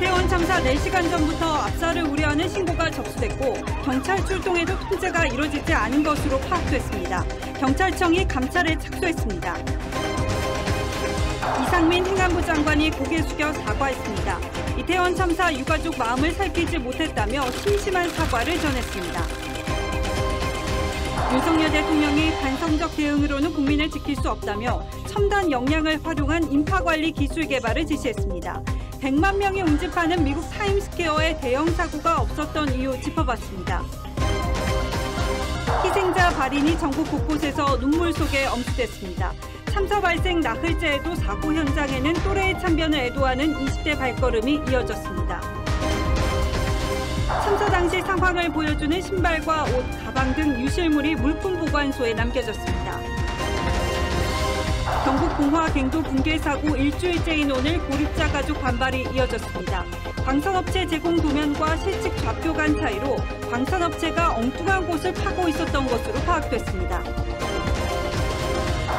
이태원 참사 4시간 전부터 압사를 우려하는 신고가 접수됐고 경찰 출동에도 통제가 이뤄지지 않은 것으로 파악됐습니다. 경찰청이 감찰에 착수했습니다. 이상민 행안부 장관이 고개 숙여 사과했습니다. 이태원 참사 유가족 마음을 살피지 못했다며 심심한 사과를 전했습니다. 윤석열 대통령이 반성적 대응으로는 국민을 지킬 수 없다며 첨단 역량을 활용한 인파관리 기술 개발을 지시했습니다. 100만 명이 운집하는 미국 타임스퀘어에 대형 사고가 없었던 이유 짚어봤습니다. 희생자 발인이 전국 곳곳에서 눈물 속에 엄수됐습니다. 참사 발생 나흘째에도 사고 현장에는 또래의 참변을 애도하는 20대 발걸음이 이어졌습니다. 참사 당시 상황을 보여주는 신발과 옷, 가방 등 유실물이 물품 보관소에 남겨졌습니다. 경북 봉화 갱도 붕괴 사고 일주일째인 오늘 고립자 가족 반발이 이어졌습니다. 광산업체 제공 도면과 실측 좌표 간 차이로 광산업체가 엉뚱한 곳을 파고 있었던 것으로 파악됐습니다.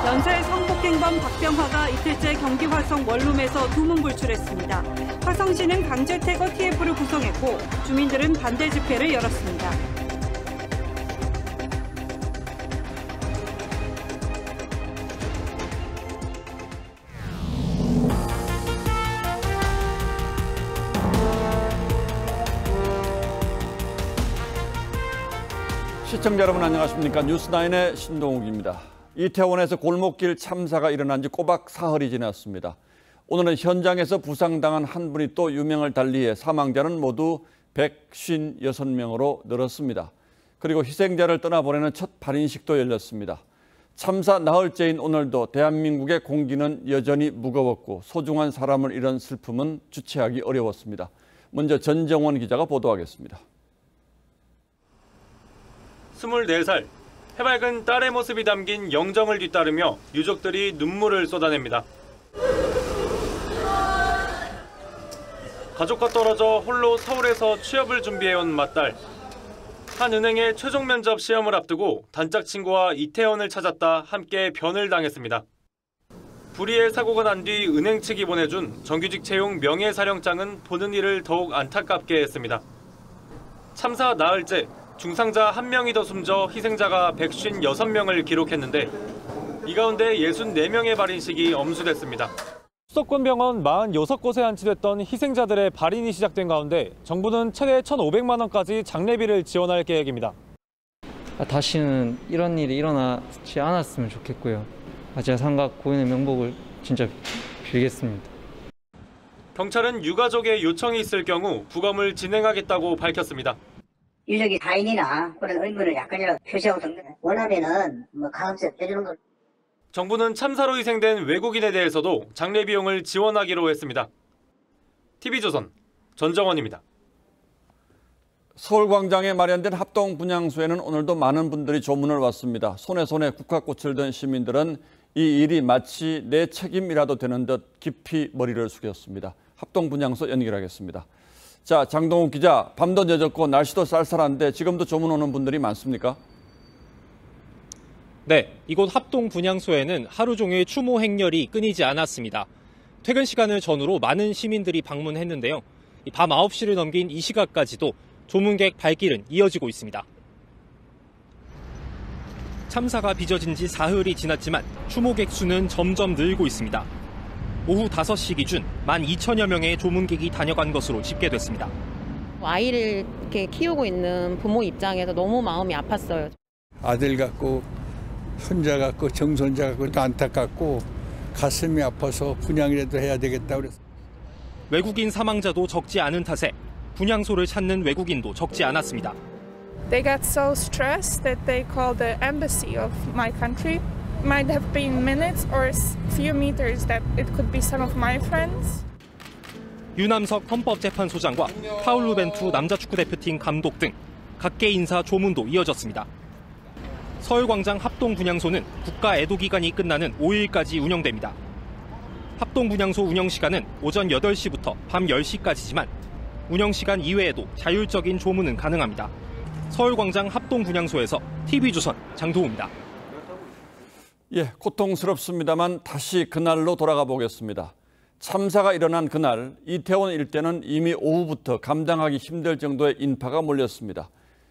연쇄 성폭행범 박병화가 이틀째 경기 화성 원룸에서 두문불출했습니다. 화성시는 강제 퇴거 TF를 구성했고 주민들은 반대 집회를 열었습니다. 시청자 여러분 안녕하십니까? 뉴스9의 신동욱입니다. 이태원에서 골목길 참사가 일어난 지 꼬박 사흘이 지났습니다. 오늘은 현장에서 부상당한 한 분이 또 유명을 달리해 사망자는 모두 156명으로 늘었습니다. 그리고 희생자를 떠나보내는 첫 발인식도 열렸습니다. 참사 나흘째인 오늘도 대한민국의 공기는 여전히 무거웠고 소중한 사람을 잃은 슬픔은 주체하기 어려웠습니다. 먼저 전정원 기자가 보도하겠습니다. 24살, 해맑은 딸의 모습이 담긴 영정을 뒤따르며 유족들이 눈물을 쏟아냅니다. 가족과 떨어져 홀로 서울에서 취업을 준비해온 맏딸. 한 은행의 최종 면접 시험을 앞두고 단짝 친구와 이태원을 찾았다 함께 변을 당했습니다. 불의의 사고가 난 뒤 은행 측이 보내준 정규직 채용 명예사령장은 보는 이를 더욱 안타깝게 했습니다. 참사 나흘째, 중상자 1명이 더 숨져 희생자가 156명을 기록했는데 이 가운데 64명의 발인식이 엄수됐습니다. 수도권병원 46곳에 안치됐던 희생자들의 발인이 시작된 가운데 정부는 최대 1,500만 원까지 장례비를 지원할 계획입니다. 다시는 이런 일이 일어나지 않았으면 좋겠고요. 제가 삼각 고인의 명복을 진짜 빌겠습니다. 경찰은 유가족의 요청이 있을 경우 부검을 진행하겠다고 밝혔습니다. 유족이 다인이나 그런 의무를 약간이라도 표시하고 등등 원하면은 가급적 해주는 걸. 정부는 참사로 희생된 외국인에 대해서도 장례 비용을 지원하기로 했습니다. TV조선 전정원입니다. 서울광장에 마련된 합동분향소에는 오늘도 많은 분들이 조문을 왔습니다. 손에 국화꽃을 든 시민들은 이 일이 마치 내 책임이라도 되는 듯 깊이 머리를 숙였습니다. 합동분향소 연결하겠습니다. 자, 장동욱 기자, 밤도 늦었고 날씨도 쌀쌀한데 지금도 조문 오는 분들이 많습니까? 네, 이곳 합동분향소에는 하루 종일 추모 행렬이 끊이지 않았습니다. 퇴근 시간을 전후로 많은 시민들이 방문했는데요. 밤 9시를 넘긴 이 시각까지도 조문객 발길은 이어지고 있습니다. 참사가 빚어진 지 사흘이 지났지만 추모객 수는 점점 늘고 있습니다. 오후 5시 기준 12,000여 명의 조문객이 다녀간 것으로 집계됐습니다. 아이를 이렇게 키우고 있는 부모 입장에서 너무 마음이 아팠어요. 아들 같고 손자 같고 정손자 같고 또 안타깝고 가슴이 아파서 분향이라도 해야 되겠다 그래서. 외국인 사망자도 적지 않은 탓에 분향소를 찾는 외국인도 적지 않았습니다. They got so stressed that they called the embassy of my country. Might have been minutes or few meters that it could be some of my friends. 유남석 헌법재판소장과 파울루 벤투 남자축구대표팀 감독 등 각계 인사 조문도 이어졌습니다. 서울광장 합동분향소는 국가애도기간이 끝나는 5일까지 운영됩니다. 합동분향소 운영시간은 오전 8시부터 밤 10시까지지만 운영시간 이외에도 자율적인 조문은 가능합니다. 서울광장 합동분향소에서 TV조선 장도우입니다. 예, 고통스럽습니다만 다시 그날로 돌아가 보겠습니다. 참사가 일어난 그날 이태원 일대는 이미 오후부터 감당하기 힘들 정도의 인파가 몰렸습니다.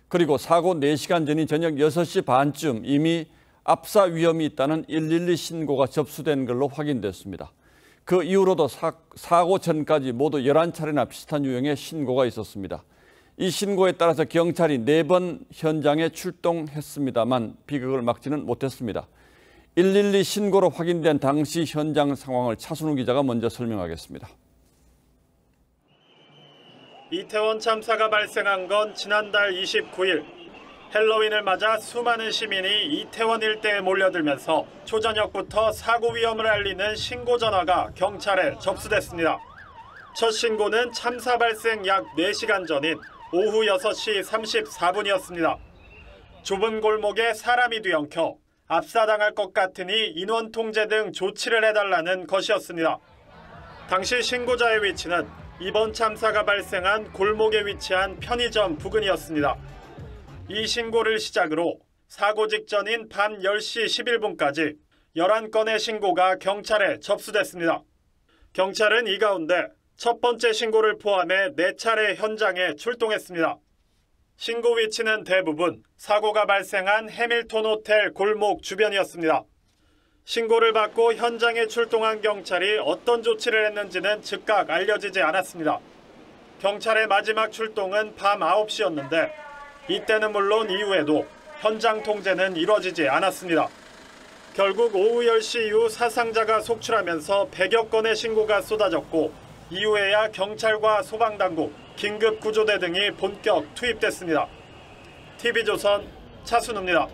그리고 사고 4시간 전인 저녁 6시 반쯤 이미 압사 위험이 있다는 112 신고가 접수된 걸로 확인됐습니다. 그 이후로도 사고 전까지 모두 11차례나 비슷한 유형의 신고가 있었습니다. 이 신고에 따라서 경찰이 4번 현장에 출동했습니다만 비극을 막지는 못했습니다. 112 신고로 확인된 당시 현장 상황을 차순우 기자가 먼저 설명하겠습니다. 이태원 참사가 발생한 건 지난달 29일. 헬로윈을 맞아 수많은 시민이 이태원 일대에 몰려들면서 초저녁부터 사고 위험을 알리는 신고 전화가 경찰에 접수됐습니다. 첫 신고는 참사 발생 약 4시간 전인 오후 6시 34분이었습니다. 좁은 골목에 사람이 뒤엉켜 압사당할 것 같으니 인원 통제 등 조치를 해달라는 것이었습니다. 당시 신고자의 위치는 이번 참사가 발생한 골목에 위치한 편의점 부근이었습니다. 이 신고를 시작으로 사고 직전인 밤 10시 11분까지 11건의 신고가 경찰에 접수됐습니다. 경찰은 이 가운데 첫 번째 신고를 포함해 4차례 현장에 출동했습니다. 신고 위치는 대부분 사고가 발생한 해밀턴 호텔 골목 주변이었습니다. 신고를 받고 현장에 출동한 경찰이 어떤 조치를 했는지는 즉각 알려지지 않았습니다. 경찰의 마지막 출동은 밤 9시였는데 이때는 물론 이후에도 현장 통제는 이루어지지 않았습니다. 결국 오후 10시 이후 사상자가 속출하면서 100여 건의 신고가 쏟아졌고 이후에야 경찰과 소방당국, 긴급구조대 등이 본격 투입됐습니다. TV조선 차순우입니다.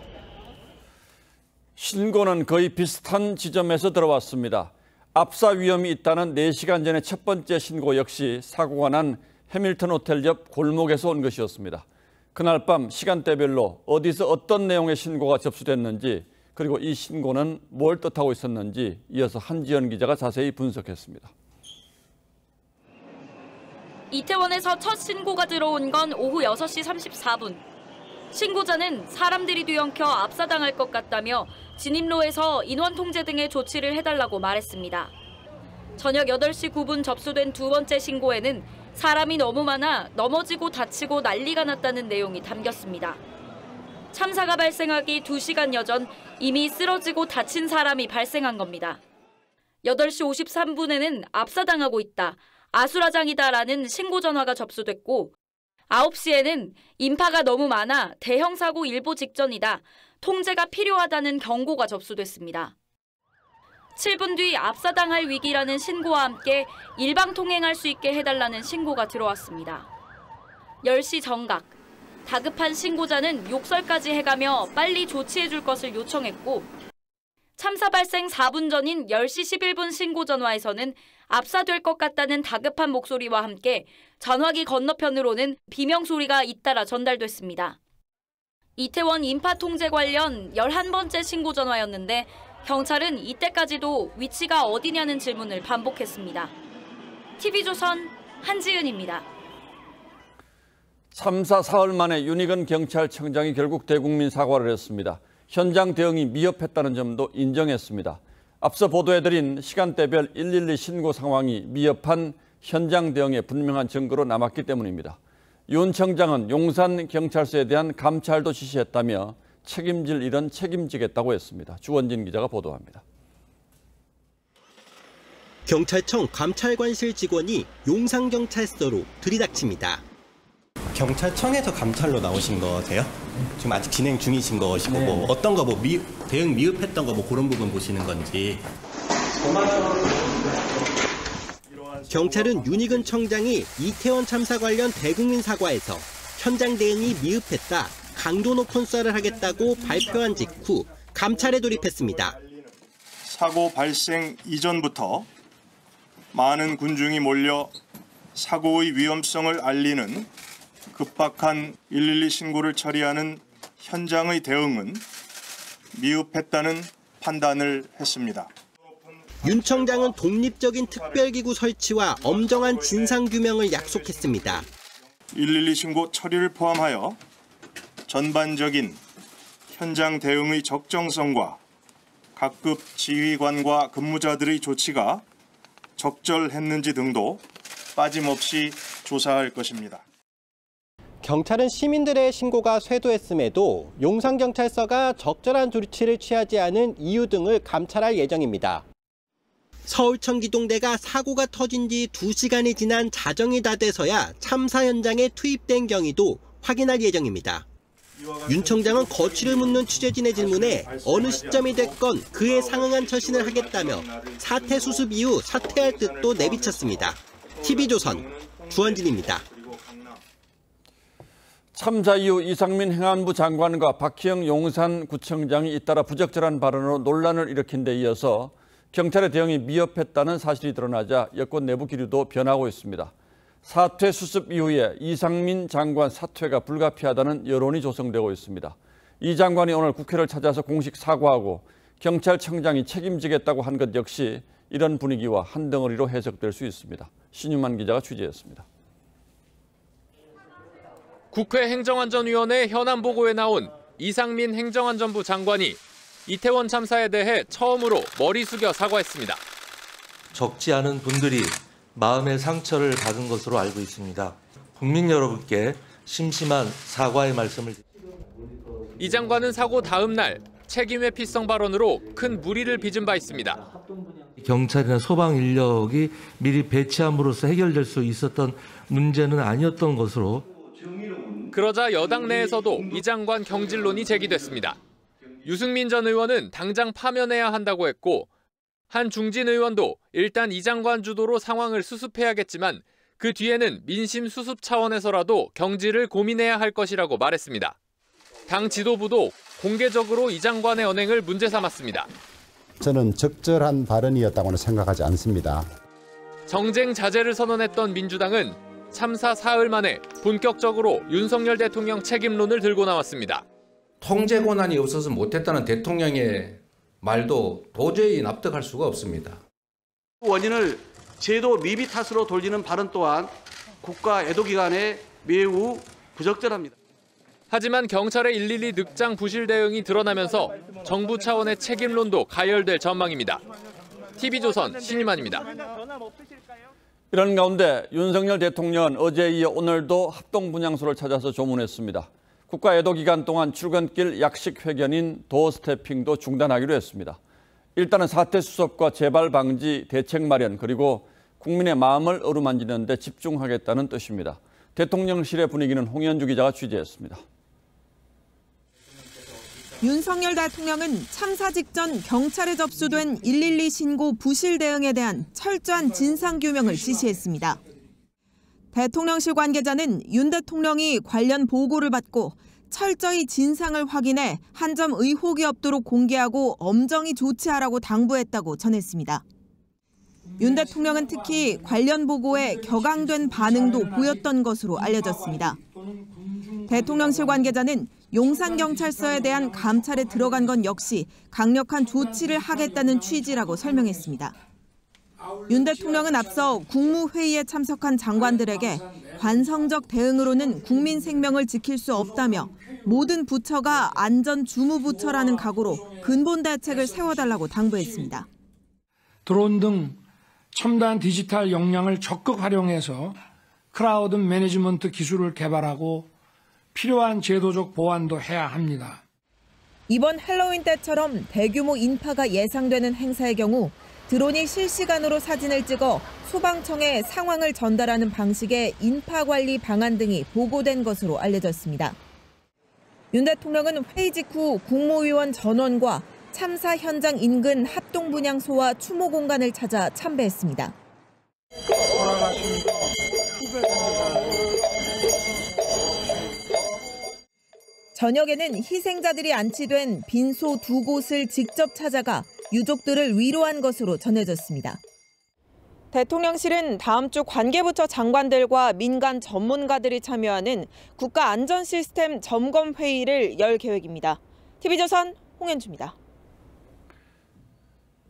신고는 거의 비슷한 지점에서 들어왔습니다. 압사 위험이 있다는 4시간 전의 첫 번째 신고 역시 사고가 난 해밀턴 호텔 옆 골목에서 온 것이었습니다. 그날 밤 시간대별로 어디서 어떤 내용의 신고가 접수됐는지 그리고 이 신고는 뭘 뜻하고 있었는지 이어서 한지연 기자가 자세히 분석했습니다. 이태원에서 첫 신고가 들어온 건 오후 6시 34분. 신고자는 사람들이 뒤엉켜 압사당할 것 같다며 진입로에서 인원 통제 등의 조치를 해달라고 말했습니다. 저녁 8시 9분 접수된 두 번째 신고에는 사람이 너무 많아 넘어지고 다치고 난리가 났다는 내용이 담겼습니다. 참사가 발생하기 2시간여 전 이미 쓰러지고 다친 사람이 발생한 겁니다. 8시 53분에는 압사당하고 있다, 아수라장이다라는 신고 전화가 접수됐고 9시에는 인파가 너무 많아 대형 사고 일보 직전이다, 통제가 필요하다는 경고가 접수됐습니다. 7분 뒤 압사당할 위기라는 신고와 함께 일방통행할 수 있게 해달라는 신고가 들어왔습니다. 10시 정각, 다급한 신고자는 욕설까지 해가며 빨리 조치해줄 것을 요청했고 참사 발생 4분 전인 10시 11분 신고 전화에서는 압사될 것 같다는 다급한 목소리와 함께 전화기 건너편으로는 비명소리가 잇따라 전달됐습니다. 이태원 인파 통제 관련 11번째 신고 전화였는데 경찰은 이때까지도 위치가 어디냐는 질문을 반복했습니다. TV조선 한지은입니다. 참사 사흘 만에 윤희근 경찰청장이 결국 대국민 사과를 했습니다. 현장 대응이 미흡했다는 점도 인정했습니다. 앞서 보도해드린 시간대별 112 신고 상황이 미흡한 현장 대응의 분명한 증거로 남았기 때문입니다. 윤 청장은 용산경찰서에 대한 감찰도 지시했다며 책임질 일은 책임지겠다고 했습니다. 주원진 기자가 보도합니다. 경찰청 감찰관실 직원이 용산경찰서로 들이닥칩니다. 경찰청에서 감찰로 나오신 거세요? 지금 아직 진행 중이신 것이고 네. 뭐 어떤 거 뭐 대응 미흡했던 거 뭐 그런 부분 보시는 건지. 경찰은 윤희근 청장이 이태원 참사 관련 대국민 사과에서 현장 대응이 미흡했다, 강도 높은 수사를 하겠다고 발표한 직후 감찰에 돌입했습니다. 사고 발생 이전부터 많은 군중이 몰려 사고의 위험성을 알리는 급박한 112 신고를 처리하는 현장의 대응은 미흡했다는 판단을 했습니다. 윤 청장은 독립적인 특별기구 설치와 엄정한 진상규명을 약속했습니다. 112 신고 처리를 포함하여 전반적인 현장 대응의 적정성과 각급 지휘관과 근무자들의 조치가 적절했는지 등도 빠짐없이 조사할 것입니다. 경찰은 시민들의 신고가 쇄도했음에도 용산경찰서가 적절한 조치를 취하지 않은 이유 등을 감찰할 예정입니다. 서울청 기동대가 사고가 터진 지 2시간이 지난 자정이 다 돼서야 참사 현장에 투입된 경위도 확인할 예정입니다. 윤 청장은 거취를 묻는 취재진의 질문에 어느 시점이 됐건 그에 상응한 처신을 하겠다며 사태 수습 이후 사퇴할 뜻도 내비쳤습니다. TV조선 주원진입니다. 참사 이후 이상민 행안부 장관과 박희영 용산구청장이 잇따라 부적절한 발언으로 논란을 일으킨 데 이어서 경찰의 대응이 미흡했다는 사실이 드러나자 여권 내부 기류도 변하고 있습니다. 사퇴 수습 이후에 이상민 장관 사퇴가 불가피하다는 여론이 조성되고 있습니다. 이 장관이 오늘 국회를 찾아서 공식 사과하고 경찰청장이 책임지겠다고 한 것 역시 이런 분위기와 한덩어리로 해석될 수 있습니다. 신유만 기자가 취재했습니다. 국회 행정안전위원회 현안 보고에 나온 이상민 행정안전부 장관이 이태원 참사에 대해 처음으로 머리 숙여 사과했습니다. 적지 않은 분들이 마음의 상처를 받은 것으로 알고 있습니다. 국민 여러분께 심심한 사과의 말씀을 드립니다. 이 장관은 사고 다음 날 책임 회피성 발언으로 큰 물의를 빚은 바 있습니다. 경찰이나 소방 인력이 미리 배치함으로써 해결될 수 있었던 문제는 아니었던 것으로. 그러자 여당 내에서도 이 장관 경질론이 제기됐습니다. 유승민 전 의원은 당장 파면해야 한다고 했고 한 중진 의원도 일단 이 장관 주도로 상황을 수습해야겠지만 그 뒤에는 민심 수습 차원에서라도 경질을 고민해야 할 것이라고 말했습니다. 당 지도부도 공개적으로 이 장관의 언행을 문제 삼았습니다. 저는 적절한 발언이었다고는 생각하지 않습니다. 정쟁 자제를 선언했던 민주당은 참사 사흘 만에 본격적으로 윤석열 대통령 책임론을 들고 나왔습니다. 통제 권한이 없어서 못했다는 대통령의 말도 도저히 납득할 수가 없습니다. 원인을 제도 미비 탓으로 돌리는 발언 또한 국가 애도 기간에 매우 부적절합니다. 하지만 경찰의 112 늑장 부실 대응이 드러나면서 정부 차원의 책임론도 가열될 전망입니다. TV조선 신임환입니다. 이런 가운데 윤석열 대통령은 어제에 이어 오늘도 합동분향소를 찾아서 조문했습니다. 국가 애도 기간 동안 출근길 약식 회견인 도어 스태핑도 중단하기로 했습니다. 일단은 사태 수습과 재발 방지 대책 마련 그리고 국민의 마음을 어루만지는 데 집중하겠다는 뜻입니다. 대통령실의 분위기는 홍현주 기자가 취재했습니다. 윤석열 대통령은 참사 직전 경찰에 접수된 112 신고 부실 대응에 대한 철저한 진상규명을 지시했습니다. 대통령실 관계자는 윤 대통령이 관련 보고를 받고 철저히 진상을 확인해 한 점 의혹이 없도록 공개하고 엄정히 조치하라고 당부했다고 전했습니다. 윤 대통령은 특히 관련 보고에 격앙된 반응도 보였던 것으로 알려졌습니다. 대통령실 관계자는 용산경찰서에 대한 감찰에 들어간 건 역시 강력한 조치를 하겠다는 취지라고 설명했습니다. 윤 대통령은 앞서 국무회의에 참석한 장관들에게 관성적 대응으로는 국민 생명을 지킬 수 없다며 모든 부처가 안전주무부처라는 각오로 근본 대책을 세워달라고 당부했습니다. 드론 등 첨단 디지털 역량을 적극 활용해서 크라우드 매니지먼트 기술을 개발하고 필요한 제도적 보완도 해야 합니다. 이번 할로윈 때처럼 대규모 인파가 예상되는 행사의 경우 드론이 실시간으로 사진을 찍어 소방청에 상황을 전달하는 방식의 인파 관리 방안 등이 보고된 것으로 알려졌습니다. 윤 대통령은 회의 직후 국무위원 전원과 참사 현장 인근 합동분향소와 추모 공간을 찾아 참배했습니다. 저녁에는 희생자들이 안치된 빈소 2곳을 직접 찾아가 유족들을 위로한 것으로 전해졌습니다. 대통령실은 다음 주 관계부처 장관들과 민간 전문가들이 참여하는 국가안전시스템 점검 회의를 열 계획입니다. TV조선 홍현주입니다.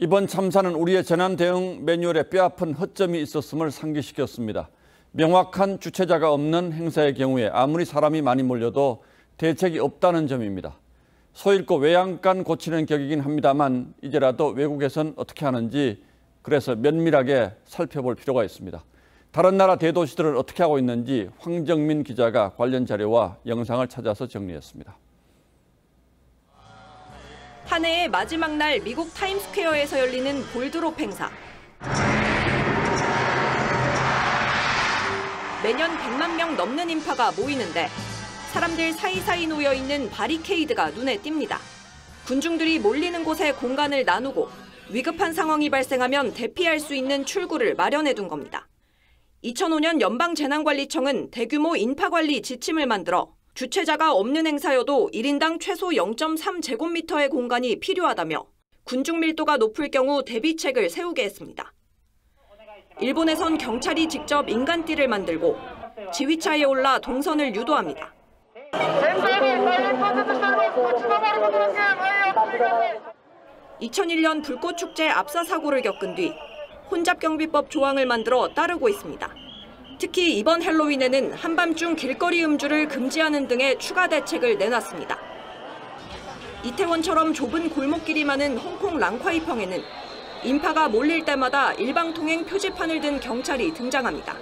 이번 참사는 우리의 재난 대응 매뉴얼에 뼈아픈 허점이 있었음을 상기시켰습니다. 명확한 주최자가 없는 행사의 경우에 아무리 사람이 많이 몰려도 대책이 없다는 점입니다. 소 잃고 외양간 고치는 격이긴 합니다만 이제라도 외국에선 어떻게 하는지 그래서 면밀하게 살펴볼 필요가 있습니다. 다른 나라 대도시들은 어떻게 하고 있는지 황정민 기자가 관련 자료와 영상을 찾아서 정리했습니다. 한 해의 마지막 날 미국 타임스퀘어에서 열리는 볼드롭 행사. 매년 100만 명 넘는 인파가 모이는데 사람들 사이사이 놓여있는 바리케이드가 눈에 띕니다. 군중들이 몰리는 곳에 공간을 나누고 위급한 상황이 발생하면 대피할 수 있는 출구를 마련해둔 겁니다. 2005년 연방재난관리청은 대규모 인파관리 지침을 만들어 주최자가 없는 행사여도 1인당 최소 0.3제곱미터의 공간이 필요하다며 군중 밀도가 높을 경우 대비책을 세우게 했습니다. 일본에선 경찰이 직접 인간띠를 만들고 지휘차에 올라 동선을 유도합니다. 2001년 불꽃축제 압사 사고를 겪은 뒤 혼잡경비법 조항을 만들어 따르고 있습니다. 특히 이번 헬로윈에는 한밤중 길거리 음주를 금지하는 등의 추가 대책을 내놨습니다. 이태원처럼 좁은 골목길이 많은 홍콩 랑콰이펑에는 인파가 몰릴 때마다 일방통행 표지판을 든 경찰이 등장합니다.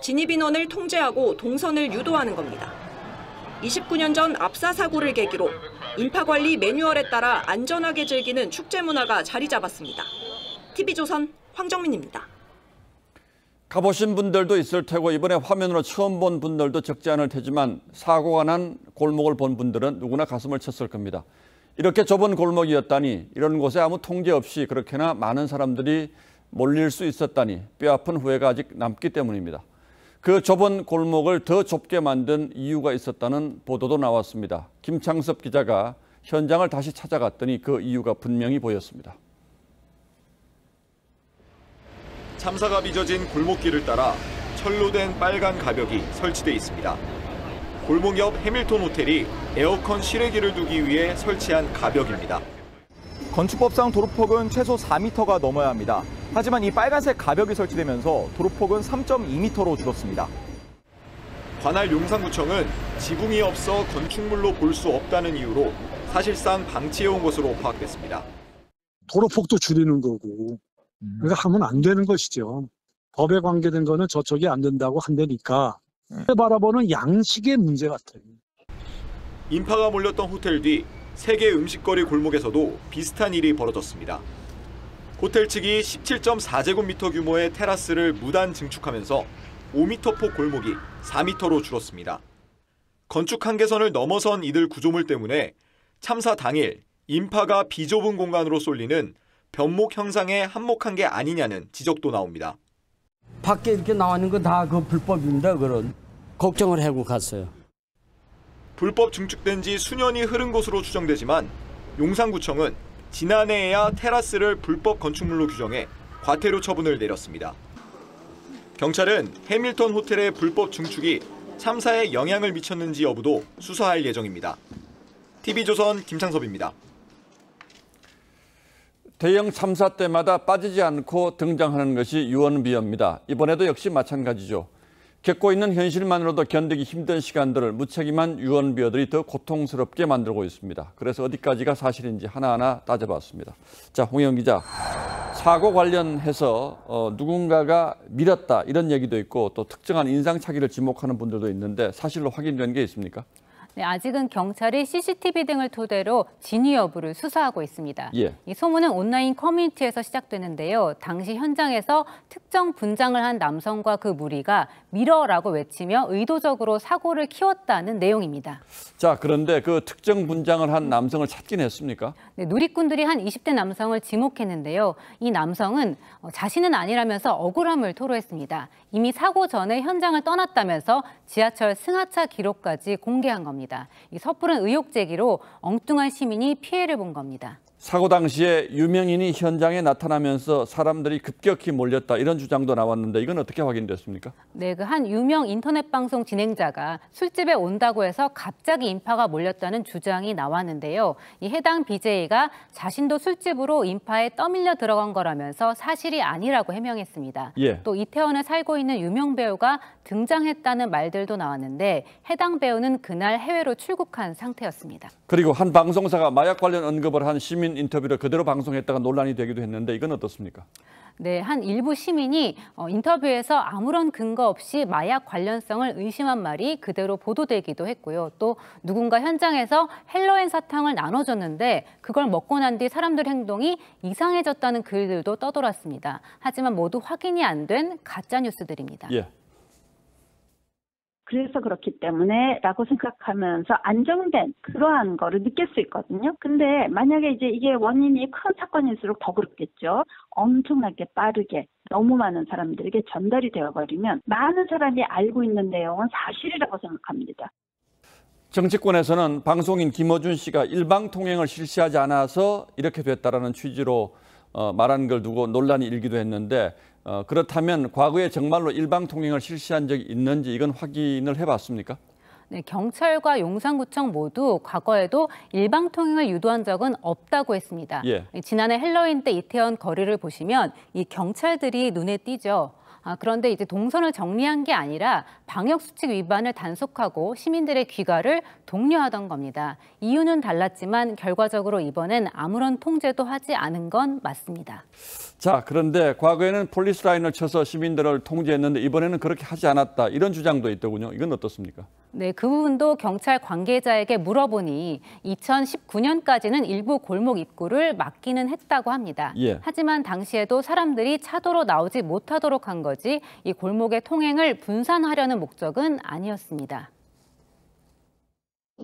진입인원을 통제하고 동선을 유도하는 겁니다. 29년 전 압사 사고를 계기로 인파관리 매뉴얼에 따라 안전하게 즐기는 축제 문화가 자리 잡았습니다. TV조선 황정민입니다. 가보신 분들도 있을 테고 이번에 화면으로 처음 본 분들도 적지 않을 테지만 사고가 난 골목을 본 분들은 누구나 가슴을 쳤을 겁니다. 이렇게 좁은 골목이었다니, 이런 곳에 아무 통제 없이 그렇게나 많은 사람들이 몰릴 수 있었다니 뼈아픈 후회가 아직 남기 때문입니다. 그 좁은 골목을 더 좁게 만든 이유가 있었다는 보도도 나왔습니다. 김창섭 기자가 현장을 다시 찾아갔더니 그 이유가 분명히 보였습니다. 참사가 빚어진 골목길을 따라 철로 된 빨간 가벽이 설치돼 있습니다. 골목 옆 해밀턴 호텔이 에어컨 실외기를 두기 위해 설치한 가벽입니다. 건축법상 도로폭은 최소 4m가 넘어야 합니다. 하지만 이 빨간색 가벽이 설치되면서 도로폭은 3.2m로 줄었습니다. 관할 용산구청은 지붕이 없어 건축물로 볼 수 없다는 이유로 사실상 방치해온 것으로 파악됐습니다. 도로폭도 줄이는 거고 그러니까 하면 안 되는 것이죠. 법에 관계된 거는 저쪽이 안 된다고 한다니까 바라보는 양식의 문제 같아요. 인파가 몰렸던 호텔 뒤 세계 음식거리 골목에서도 비슷한 일이 벌어졌습니다. 호텔 측이 17.4제곱미터 규모의 테라스를 무단 증축하면서 5m폭 골목이 4m로 줄었습니다. 건축 한계선을 넘어선 이들 구조물 때문에 참사 당일 인파가 비좁은 공간으로 쏠리는 변목 형상에 한몫한 게 아니냐는 지적도 나옵니다. 밖에 이렇게 나오는 거 다 그 불법입니다. 그런 걱정을 하고 갔어요. 불법 증축된 지 수년이 흐른 것으로 추정되지만 용산구청은 지난해에야 테라스를 불법 건축물로 규정해 과태료 처분을 내렸습니다. 경찰은 해밀턴 호텔의 불법 증축이 참사에 영향을 미쳤는지 여부도 수사할 예정입니다. TV조선 김창섭입니다. 대형 참사 때마다 빠지지 않고 등장하는 것이 유언비어입니다. 이번에도 역시 마찬가지죠. 겪고 있는 현실만으로도 견디기 힘든 시간들을 무책임한 유언비어들이 더 고통스럽게 만들고 있습니다. 그래서 어디까지가 사실인지 하나하나 따져봤습니다. 자, 홍영 기자, 사고 관련해서 누군가가 밀었다 이런 얘기도 있고 또 특정한 인상착의를 지목하는 분들도 있는데 사실로 확인된 게 있습니까? 네, 아직은 경찰이 CCTV 등을 토대로 진위 여부를 수사하고 있습니다. 예. 이 소문은 온라인 커뮤니티에서 시작되는데요. 당시 현장에서 특정 분장을 한 남성과 그 무리가 밀어라고 외치며 의도적으로 사고를 키웠다는 내용입니다. 자, 그런데 그 특정 분장을 한 남성을 찾긴 했습니까? 네, 누리꾼들이 한 20대 남성을 지목했는데요. 이 남성은 자신은 아니라면서 억울함을 토로했습니다. 이미 사고 전에 현장을 떠났다면서 지하철 승하차 기록까지 공개한 겁니다. 이 섣부른 의혹 제기로 엉뚱한 시민이 피해를 본 겁니다. 사고 당시에 유명인이 현장에 나타나면서 사람들이 급격히 몰렸다 이런 주장도 나왔는데 이건 어떻게 확인됐습니까? 네, 그 한 유명 인터넷 방송 진행자가 술집에 온다고 해서 갑자기 인파가 몰렸다는 주장이 나왔는데요. 이 해당 BJ가 자신도 술집으로 인파에 떠밀려 들어간 거라면서 사실이 아니라고 해명했습니다. 예. 또 이태원에 살고 있는 유명 배우가 등장했다는 말들도 나왔는데 해당 배우는 그날 해외로 출국한 상태였습니다. 그리고 한 방송사가 마약 관련 언급을 한 시민 시민 인터뷰를 그대로 방송했다가 논란이 되기도 했는데 이건 어떻습니까? 네, 한 일부 시민이 인터뷰에서 아무런 근거 없이 마약 관련성을 의심한 말이 그대로 보도되기도 했고요. 또 누군가 현장에서 헬로인 사탕을 나눠줬는데 그걸 먹고 난 뒤 사람들 행동이 이상해졌다는 글들도 떠돌았습니다. 하지만 모두 확인이 안 된 가짜 뉴스들입니다. 예. 그래서 그렇기 때문에 라고 생각하면서 안정된 그러한 거를 느낄 수 있거든요. 근데 만약에 이제 이게 원인이 큰 사건일수록 더 그렇겠죠. 엄청나게 빠르게 너무 많은 사람들에게 전달이 되어버리면 많은 사람이 알고 있는 내용은 사실이라고 생각합니다. 정치권에서는 방송인 김어준 씨가 일방통행을 실시하지 않아서 이렇게 됐다라는 취지로 말한 걸 두고 논란이 일기도 했는데 그렇다면 과거에 정말로 일방통행을 실시한 적이 있는지 이건 확인을 해봤습니까? 네, 경찰과 용산구청 모두 과거에도 일방통행을 유도한 적은 없다고 했습니다. 예. 지난해 헬로윈 때 이태원 거리를 보시면 이 경찰들이 눈에 띄죠. 그런데 이제 동선을 정리한 게 아니라 방역수칙 위반을 단속하고 시민들의 귀가를 독려하던 겁니다. 이유는 달랐지만 결과적으로 이번엔 아무런 통제도 하지 않은 건 맞습니다. 자, 그런데 과거에는 폴리스 라인을 쳐서 시민들을 통제했는데 이번에는 그렇게 하지 않았다. 이런 주장도 있더군요. 이건 어떻습니까? 네, 그 부분도 경찰 관계자에게 물어보니 2019년까지는 일부 골목 입구를 막기는 했다고 합니다. 예. 하지만 당시에도 사람들이 차도로 나오지 못하도록 한 거지 이 골목의 통행을 분산하려는 목적은 아니었습니다.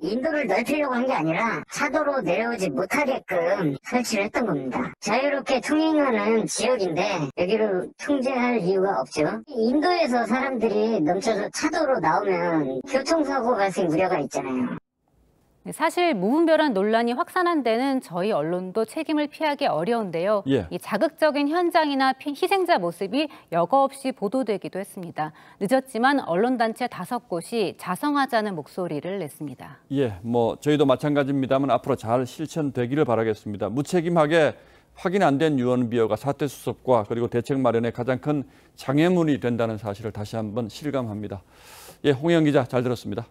인도를 넓히려고 한 게 아니라 차도로 내려오지 못하게끔 설치를 했던 겁니다. 자유롭게 통행하는 지역인데 여기를 통제할 이유가 없죠. 인도에서 사람들이 넘쳐서 차도로 나오면 교통사고 발생 우려가 있잖아요. 사실 무분별한 논란이 확산한 데는 저희 언론도 책임을 피하기 어려운데요. 예. 이 자극적인 현장이나 희생자 모습이 여과 없이 보도되기도 했습니다. 늦었지만 언론단체 5곳이 자성하자는 목소리를 냈습니다. 예, 저희도 마찬가지입니다만 앞으로 잘 실천되기를 바라겠습니다. 무책임하게 확인 안 된 유언비어가 사태 수습과 그리고 대책 마련에 가장 큰 장애물이 된다는 사실을 다시 한번 실감합니다. 예, 홍영 기자 잘 들었습니다.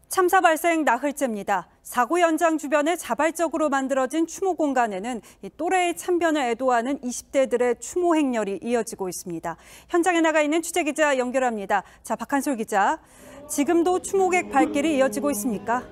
참사 발생 나흘째입니다. 사고 현장 주변에 자발적으로 만들어진 추모 공간에는 또래의 참변을 애도하는 20대들의 추모 행렬이 이어지고 있습니다. 현장에 나가 있는 취재기자 연결합니다. 자, 박한솔 기자, 지금도 추모객 발길이 이어지고 있습니까?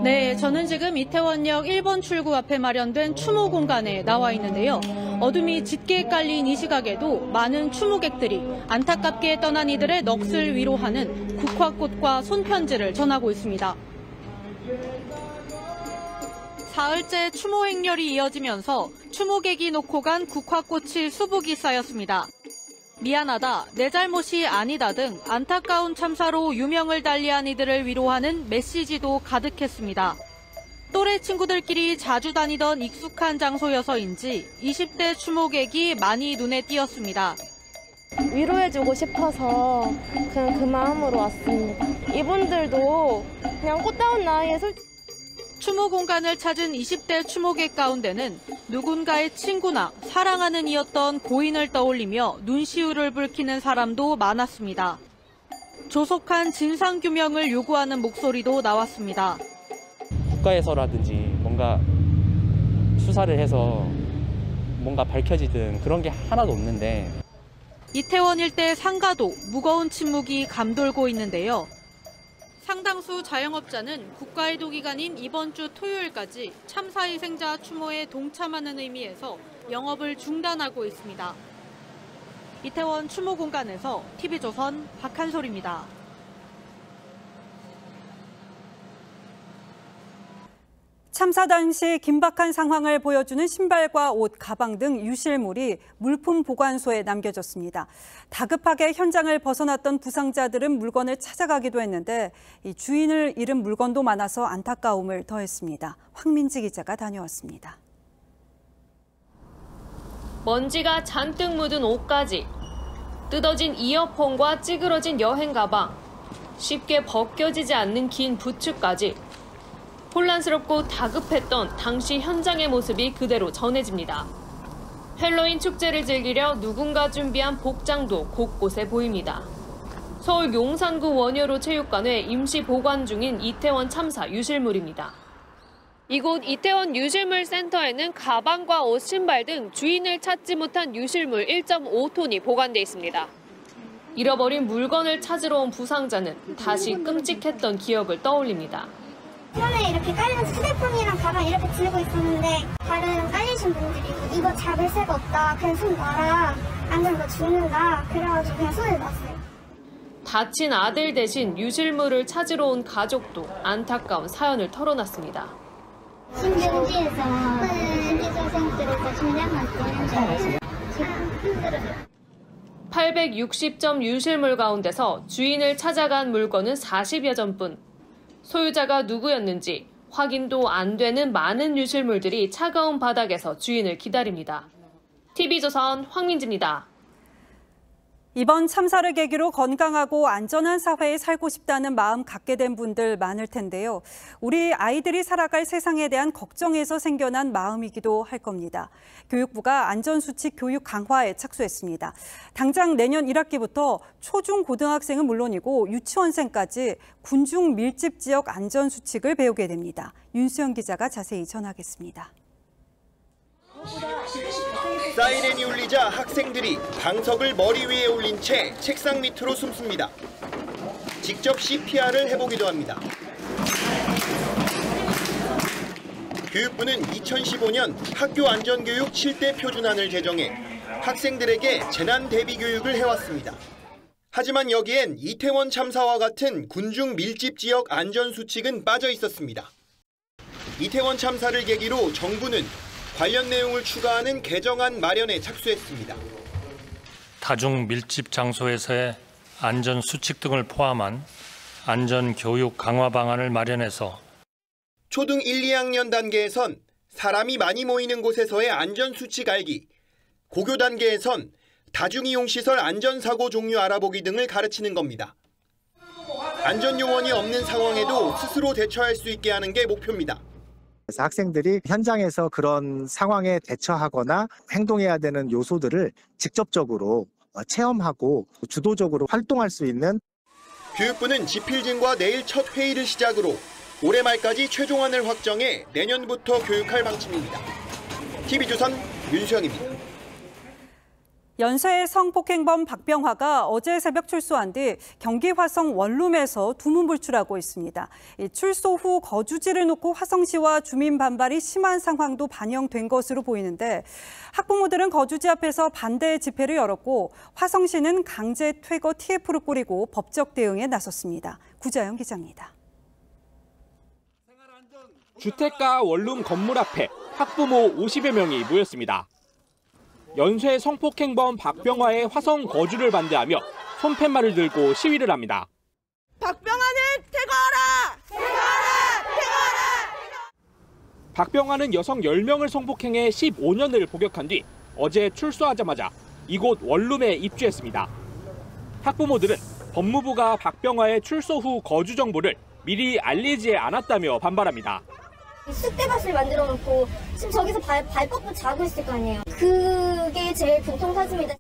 네, 저는 지금 이태원역 1번 출구 앞에 마련된 추모 공간에 나와 있는데요. 어둠이 짙게 깔린 이 시각에도 많은 추모객들이 안타깝게 떠난 이들의 넋을 위로하는 국화꽃과 손편지를 전하고 있습니다. 사흘째 추모 행렬이 이어지면서 추모객이 놓고 간 국화꽃이 수북이 쌓였습니다. 미안하다, 내 잘못이 아니다 등 안타까운 참사로 유명을 달리한 이들을 위로하는 메시지도 가득했습니다. 또래 친구들끼리 자주 다니던 익숙한 장소여서인지 20대 추모객이 많이 눈에 띄었습니다. 위로해주고 싶어서 그냥 그 마음으로 왔습니다. 이분들도 그냥 꽃다운 나이에 추모 공간을 찾은 20대 추모객 가운데는 누군가의 친구나 사랑하는 이였던 고인을 떠올리며 눈시울을 붉히는 사람도 많았습니다. 조속한 진상규명을 요구하는 목소리도 나왔습니다. 국가에서라든지 뭔가 수사를 해서 뭔가 밝혀지든 그런 게 하나도 없는데. 이태원 일대 상가도 무거운 침묵이 감돌고 있는데요. 상당수 자영업자는 국가애도 기간인 이번 주 토요일까지 참사 희생자 추모에 동참하는 의미에서 영업을 중단하고 있습니다. 이태원 추모 공간에서 TV조선 박한솔입니다. 참사 당시 긴박한 상황을 보여주는 신발과 옷, 가방 등 유실물이 물품 보관소에 남겨졌습니다. 다급하게 현장을 벗어났던 부상자들은 물건을 찾아가기도 했는데 이 주인을 잃은 물건도 많아서 안타까움을 더했습니다. 황민지 기자가 다녀왔습니다. 먼지가 잔뜩 묻은 옷까지, 뜯어진 이어폰과 찌그러진 여행 가방, 쉽게 벗겨지지 않는 긴 부츠까지 혼란스럽고 다급했던 당시 현장의 모습이 그대로 전해집니다. 헬로윈 축제를 즐기려 누군가 준비한 복장도 곳곳에 보입니다. 서울 용산구 원효로 체육관에 임시 보관 중인 이태원 참사 유실물입니다. 이곳 이태원 유실물 센터에는 가방과 옷, 신발 등 주인을 찾지 못한 유실물 1.5톤이 보관돼 있습니다. 잃어버린 물건을 찾으러 온 부상자는 다시 끔찍했던 기억을 떠올립니다. 손에 이렇게 깔린 휴대폰이랑 가방 이렇게 들고 있었는데 다른 깔리신 분들이 이거 잡을 새가 없다. 그냥 손 놔라. 안 그러면 너 죽는다. 그래가지고 그냥 손을 놨어요. 다친 아들 대신 유실물을 찾으러 온 가족도 안타까운 사연을 털어놨습니다. 신경지에서 신기선생들에서 진량한 거는 지금 힘들어요. 860점 유실물 가운데서 주인을 찾아간 물건은 40여 점뿐. 소유자가 누구였는지 확인도 안 되는 많은 유실물들이 차가운 바닥에서 주인을 기다립니다. TV조선 황민지입니다. 이번 참사를 계기로 건강하고 안전한 사회에 살고 싶다는 마음 갖게 된 분들 많을 텐데요. 우리 아이들이 살아갈 세상에 대한 걱정에서 생겨난 마음이기도 할 겁니다. 교육부가 안전수칙 교육 강화에 착수했습니다. 당장 내년 1학기부터 초중 고등학생은 물론이고 유치원생까지 군중 밀집 지역 안전수칙을 배우게 됩니다. 윤수영 기자가 자세히 전하겠습니다. 사이렌이 울리자 학생들이 방석을 머리 위에 올린 채 책상 밑으로 숨습니다. 직접 CPR을 해보기도 합니다. 교육부는 2015년 학교 안전교육 7대 표준안을 제정해 학생들에게 재난 대비 교육을 해왔습니다. 하지만 여기엔 이태원 참사와 같은 군중 밀집 지역 안전수칙은 빠져 있었습니다. 이태원 참사를 계기로 정부는 관련 내용을 추가하는 개정안 마련에 착수했습니다. 다중 밀집 장소에서의 안전 수칙 등을 포함한 안전 교육 강화 방안을 마련해서 초등 1, 2학년 단계에선 사람이 많이 모이는 곳에서의 안전 수칙 알기, 고교 단계에선 다중이용시설 안전사고 종류 알아보기 등을 가르치는 겁니다. 안전요원이 없는 상황에도 스스로 대처할 수 있게 하는 게 목표입니다. 그래서 학생들이 현장에서 그런 상황에 대처하거나 행동해야 되는 요소들을 직접적으로 체험하고 주도적으로 활동할 수 있는. 교육부는 지필진과 내일 첫 회의를 시작으로 올해 말까지 최종안을 확정해 내년부터 교육할 방침입니다. TV조선 윤수영입니다. 연쇄 성폭행범 박병화가 어제 새벽 출소한 뒤 경기 화성 원룸에서 두문불출하고 있습니다. 출소 후 거주지를 놓고 화성시와 주민 반발이 심한 상황도 반영된 것으로 보이는데 학부모들은 거주지 앞에서 반대 집회를 열었고 화성시는 강제 퇴거 TF를 꾸리고 법적 대응에 나섰습니다. 구자영 기자입니다. 주택가 원룸 건물 앞에 학부모 50여 명이 모였습니다. 연쇄 성폭행범 박병화의 화성 거주를 반대하며 손팻말을 들고 시위를 합니다. 박병화는 퇴거하라! 퇴거하라! 퇴거하라! 박병화는 여성 10명을 성폭행해 15년을 복역한 뒤 어제 출소하자마자 이곳 원룸에 입주했습니다. 학부모들은 법무부가 박병화의 출소 후 거주 정보를 미리 알리지 않았다며 반발합니다. 쑥대밭을 만들어 놓고 지금 저기서 발뻗고 자고 있을 거 아니에요. 그게 제일 교통사고입니다.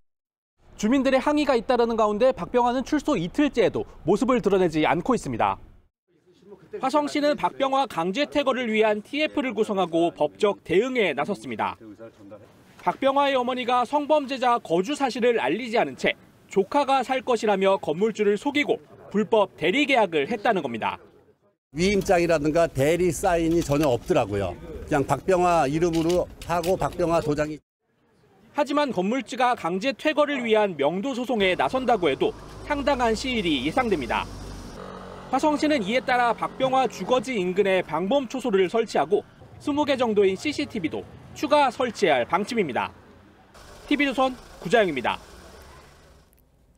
주민들의 항의가 잇따르는 가운데 박병화는 출소 이틀째에도 모습을 드러내지 않고 있습니다. 화성시는 박병화 강제 퇴거를 위한 TF를 구성하고 법적 대응에 나섰습니다. 박병화의 어머니가 성범죄자 거주 사실을 알리지 않은 채 조카가 살 것이라며 건물주를 속이고 불법 대리 계약을 했다는 겁니다. 위임장이라든가 대리 사인이 전혀 없더라고요. 그냥 박병화 이름으로 하고 박병화 도장이. 하지만 건물주가 강제 퇴거를 위한 명도 소송에 나선다고 해도 상당한 시일이 예상됩니다. 화성시는 이에 따라 박병화 주거지 인근에 방범 초소를 설치하고 20개 정도인 CCTV도 추가 설치할 방침입니다. TV조선 구자영입니다.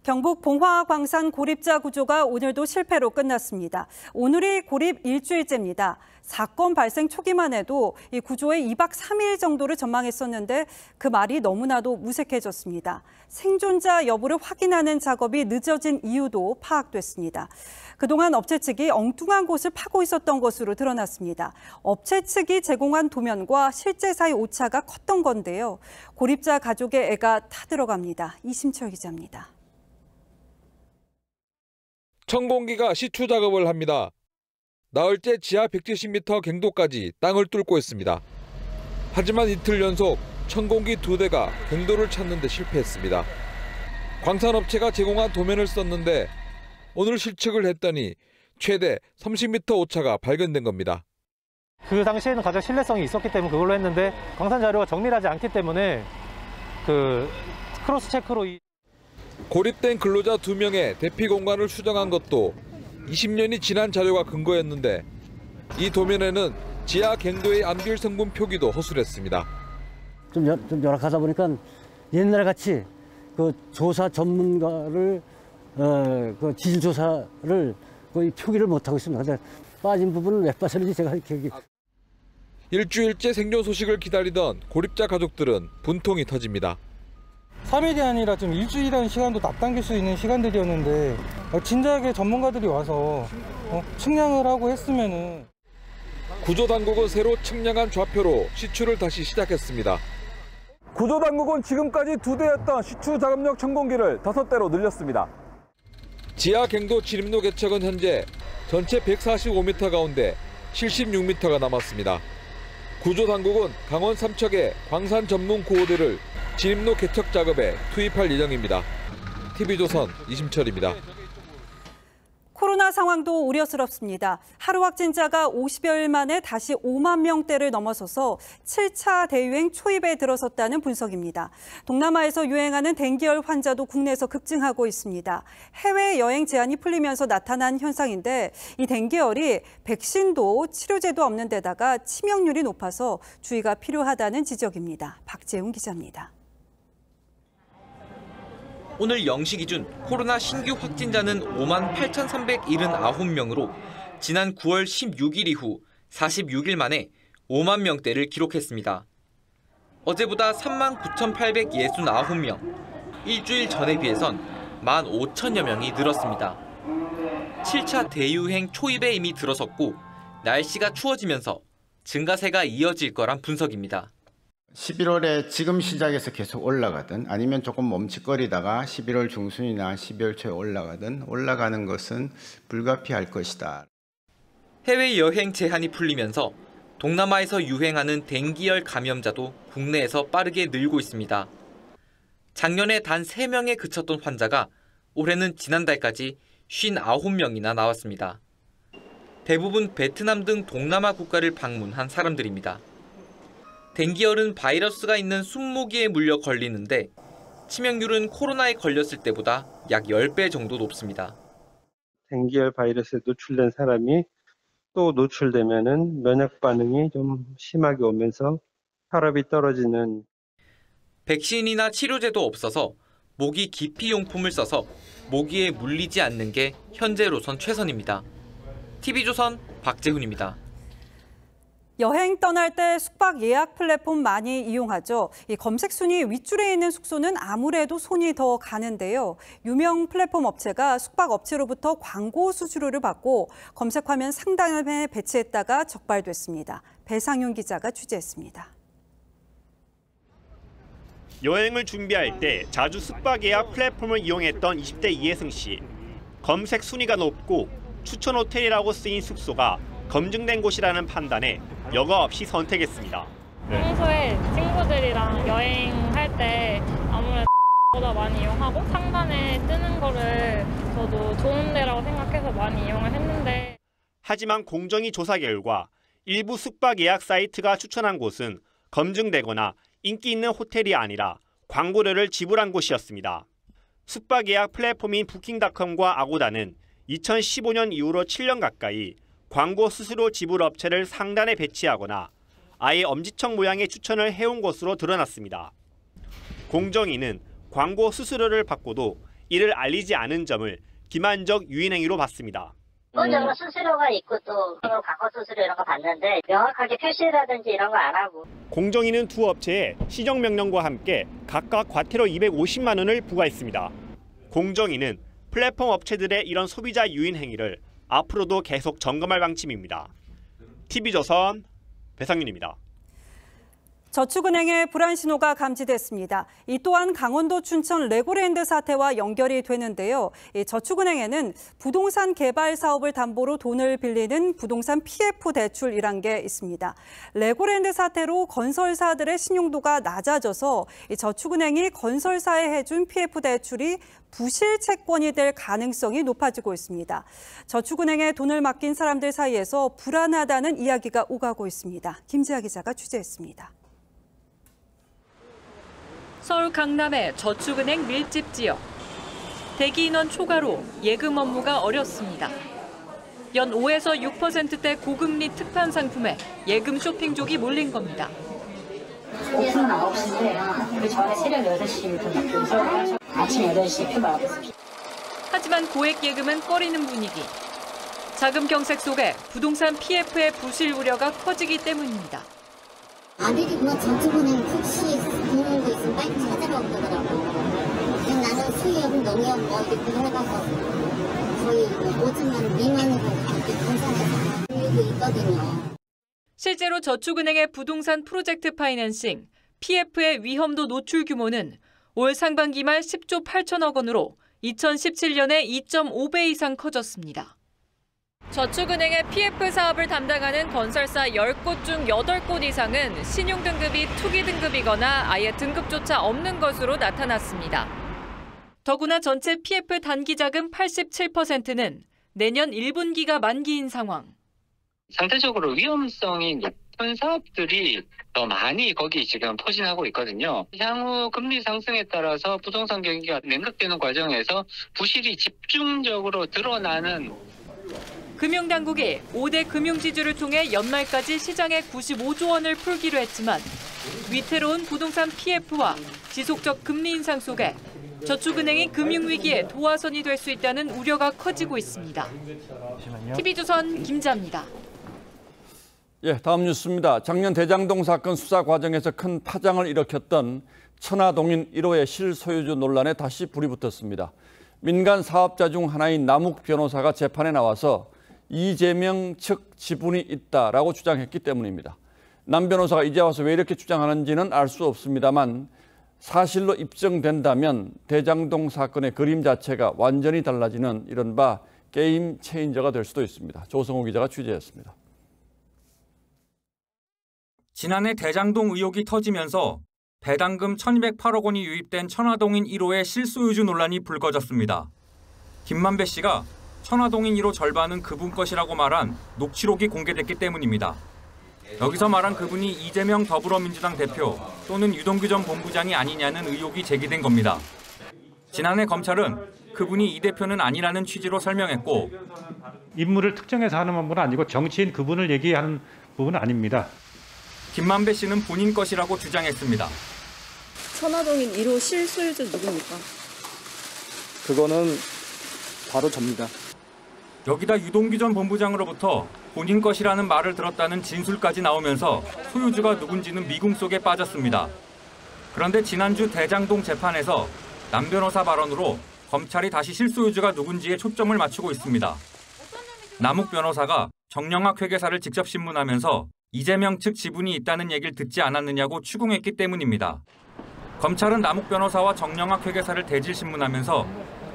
경북 봉화광산 고립자 구조가 오늘도 실패로 끝났습니다. 오늘이 고립 일주일째입니다. 사건 발생 초기만 해도 이 구조에 2박 3일 정도를 전망했었는데 그 말이 너무나도 무색해졌습니다. 생존자 여부를 확인하는 작업이 늦어진 이유도 파악됐습니다. 그동안 업체 측이 엉뚱한 곳을 파고 있었던 것으로 드러났습니다. 업체 측이 제공한 도면과 실제 사이 오차가 컸던 건데요. 고립자 가족의 애가 타들어갑니다. 이심철 기자입니다. 천공기가 시추 작업을 합니다. 나흘째 지하 170m 갱도까지 땅을 뚫고 있습니다. 하지만 이틀 연속 천공기 2대가 갱도를 찾는 데 실패했습니다. 광산업체가 제공한 도면을 썼는데 오늘 실측을 했더니 최대 30m 오차가 발견된 겁니다. 그 당시에는 가장 신뢰성이 있었기 때문에 그걸로 했는데 광산 자료가 정밀하지 않기 때문에 그 크로스 체크로 고립된 근로자 2명의 대피 공간을 수정한 것도 20년이 지난 자료가 근거였는데 이 도면에는 지하 갱도의 암길 성분 표기도 허술했습니다. 좀 열악하다 보니까 옛날 같이 그 조사 전문가를 그 지질 조사를 거의 표기를 못 하고 있습니다. 근데 빠진 부분을 왜 빠졌는지 제가 기억이. 일주일째 생존 소식을 기다리던 고립자 가족들은 분통이 터집니다. 3일이 아니라 좀 일주일이라는 시간도 앞당길 수 있는 시간들이었는데 진작에 전문가들이 와서 측량을 하고 했으면은. 구조당국은 새로 측량한 좌표로 시추를 다시 시작했습니다. 구조당국은 지금까지 2대였던 시추 작업용 천공기를 5대로 늘렸습니다. 지하 갱도 진입로 개척은 현재 전체 145m 가운데 76m가 남았습니다. 구조당국은 강원 삼척의 광산 전문 구호대를 진입로 개척 작업에 투입할 예정입니다. TV조선 이심철입니다. 코로나 상황도 우려스럽습니다. 하루 확진자가 50여일 만에 다시 5만 명대를 넘어서서 7차 대유행 초입에 들어섰다는 분석입니다. 동남아에서 유행하는 댕기열 환자도 국내에서 급증하고 있습니다. 해외여행 제한이 풀리면서 나타난 현상인데 이 댕기열이 백신도 치료제도 없는 데다가 치명률이 높아서 주의가 필요하다는 지적입니다. 박재훈 기자입니다. 오늘 0시 기준 코로나 신규 확진자는 5만 8,379명으로 지난 9월 16일 이후 46일 만에 5만 명대를 기록했습니다. 어제보다 3만 9,869명, 일주일 전에 비해선 1만 5천여 명이 늘었습니다. 7차 대유행 초입에 이미 들어섰고 날씨가 추워지면서 증가세가 이어질 거란 분석입니다. 11월에 지금 시작해서 계속 올라가든 아니면 조금 멈칫거리다가 11월 중순이나 12월 초에 올라가는 것은 불가피할 것이다. 해외여행 제한이 풀리면서 동남아에서 유행하는 댕기열 감염자도 국내에서 빠르게 늘고 있습니다. 작년에 단 3명에 그쳤던 환자가 올해는 지난달까지 59명이나 나왔습니다. 대부분 베트남 등 동남아 국가를 방문한 사람들입니다. 댕기열은 바이러스가 있는 순모기에 물려 걸리는데 치명률은 코로나에 걸렸을 때보다 약 10배 정도 높습니다. 댕기열 바이러스에 노출된 사람이 또 노출되면은 면역 반응이 좀 심하게 오면서 혈압이 떨어지는. 백신이나 치료제도 없어서 모기 기피 용품을 써서 모기에 물리지 않는 게 현재로선 최선입니다. TV조선 박재훈입니다. 여행 떠날 때 숙박 예약 플랫폼 많이 이용하죠. 이 검색 순위 윗줄에 있는 숙소는 아무래도 손이 더 가는데요. 유명 플랫폼 업체가 숙박 업체로부터 광고 수수료를 받고 검색 화면 상단에 배치했다가 적발됐습니다. 배상윤 기자가 취재했습니다. 여행을 준비할 때 자주 숙박 예약 플랫폼을 이용했던 20대 이혜승 씨. 검색 순위가 높고 추천 호텔이라고 쓰인 숙소가 검증된 곳이라는 판단에 여과 없이 선택했습니다. 평소에 친구들이랑 여행할 때 아무래도 보다 많이 이용하고 상단에 뜨는 거를 저도 좋은 데라고 생각해서 많이 이용을 했는데. 하지만 공정위 조사 결과 일부 숙박 예약 사이트가 추천한 곳은 검증되거나 인기 있는 호텔이 아니라 광고료를 지불한 곳이었습니다. 숙박 예약 플랫폼인 부킹닷컴과 아고다는 2015년 이후로 7년 가까이 광고 수수료 지불 업체를 상단에 배치하거나 아예 엄지척 모양의 추천을 해온 것으로 드러났습니다. 공정위는 광고 수수료를 받고도 이를 알리지 않은 점을 기만적 유인행위로 봤습니다. 기본적으로 수수료가 있고 또 광고 수수료 이런 거 받는데 명확하게 표시라든지 이런 거 안 하고. 공정위는 두 업체에 시정명령과 함께 각각 과태료 250만 원을 부과했습니다. 공정위는 플랫폼 업체들의 이런 소비자 유인 행위를 앞으로도 계속 점검할 방침입니다. TV조선 배상윤입니다. 저축은행의 불안 신호가 감지됐습니다. 이 또한 강원도 춘천 레고랜드 사태와 연결이 되는데요. 저축은행에는 부동산 개발 사업을 담보로 돈을 빌리는 부동산 PF 대출이란 게 있습니다. 레고랜드 사태로 건설사들의 신용도가 낮아져서 저축은행이 건설사에 해준 PF 대출이 부실 채권이 될 가능성이 높아지고 있습니다. 저축은행에 돈을 맡긴 사람들 사이에서 불안하다는 이야기가 오가고 있습니다. 김지아 기자가 취재했습니다. 서울 강남의 저축은행 밀집 지역. 대기 인원 초과로 예금 업무가 어렵습니다. 연 5에서 6%대 고금리 특판 상품에 예금 쇼핑족이 몰린 겁니다. 오픈은 9시인데 그 전에 새벽 8시부터 들어서 아침 8시에 표 받았습니다. 하지만 고액 예금은 꺼리는 분위기. 자금 경색 속에 부동산 PF의 부실 우려가 커지기 때문입니다. 아들이 뭐 저축은행 혹시 그런 거 있으면 빨리 찾아라고 그러더라고. 그냥 나는 수의여금, 농협 뭐 이렇게 해봐서 거의 5천만 원 미만으로 그렇게 계산해서 빌리고 있거든요. 실제로 저축은행의 부동산 프로젝트 파이낸싱, PF의 위험도 노출 규모는 올 상반기 말 10조 8천억 원으로 2017년에 2.5배 이상 커졌습니다. 저축은행의 PF 사업을 담당하는 건설사 10곳 중 8곳 이상은 신용등급이 투기 등급이거나 아예 등급조차 없는 것으로 나타났습니다. 더구나 전체 PF 단기자금 87%는 내년 1분기가 만기인 상황. 상대적으로 위험성이 높은 사업들이 더 많이 거기 지금 포진하고 있거든요. 향후 금리 상승에 따라서 부동산 경기가 냉각되는 과정에서 부실이 집중적으로 드러나는 금융당국이 5대 금융지주를 통해 연말까지 시장에 95조 원을 풀기로 했지만 위태로운 부동산 PF와 지속적 금리 인상 속에 저축은행이 금융위기의 도화선이 될 수 있다는 우려가 커지고 있습니다. TV조선 김자입니다. 예, 다음 뉴스입니다. 작년 대장동 사건 수사 과정에서 큰 파장을 일으켰던 천화동인 1호의 실소유주 논란에 다시 불이 붙었습니다. 민간 사업자 중 하나인 남욱 변호사가 재판에 나와서 이재명 측 지분이 있다라고 주장했기 때문입니다. 남 변호사가 이제 와서 왜 이렇게 주장하는지는 알 수 없습니다만 사실로 입증된다면 대장동 사건의 그림 자체가 완전히 달라지는 이른바 게임 체인저가 될 수도 있습니다. 조성호 기자가 취재했습니다. 지난해 대장동 의혹이 터지면서 배당금 1,208억 원이 유입된 천화동인 1호의 실소유주 논란이 불거졌습니다. 김만배 씨가 천화동인 1호 절반은 그분 것이라고 말한 녹취록이 공개됐기 때문입니다. 여기서 말한 그분이 이재명 더불어민주당 대표 또는 유동규 전 본부장이 아니냐는 의혹이 제기된 겁니다. 지난해 검찰은 그분이 이 대표는 아니라는 취지로 설명했고 인물을 특정해서 하는 부분은 아니고 정치인 그분을 얘기하는 부분은 아닙니다. 김만배 씨는 본인 것이라고 주장했습니다. 천화동인 1호 실소유주 누굽니까? 그거는 바로 접니다. 여기다 유동규 전 본부장으로부터 본인 것이라는 말을 들었다는 진술까지 나오면서 소유주가 누군지는 미궁 속에 빠졌습니다. 그런데 지난주 대장동 재판에서 남 변호사 발언으로 검찰이 다시 실소유주가 누군지에 초점을 맞추고 있습니다. 남욱 변호사가 정영학 회계사를 직접 신문하면서 이재명 측 지분이 있다는 얘기를 듣지 않았느냐고 추궁했기 때문입니다. 검찰은 남욱 변호사와 정영학 회계사를 대질 신문하면서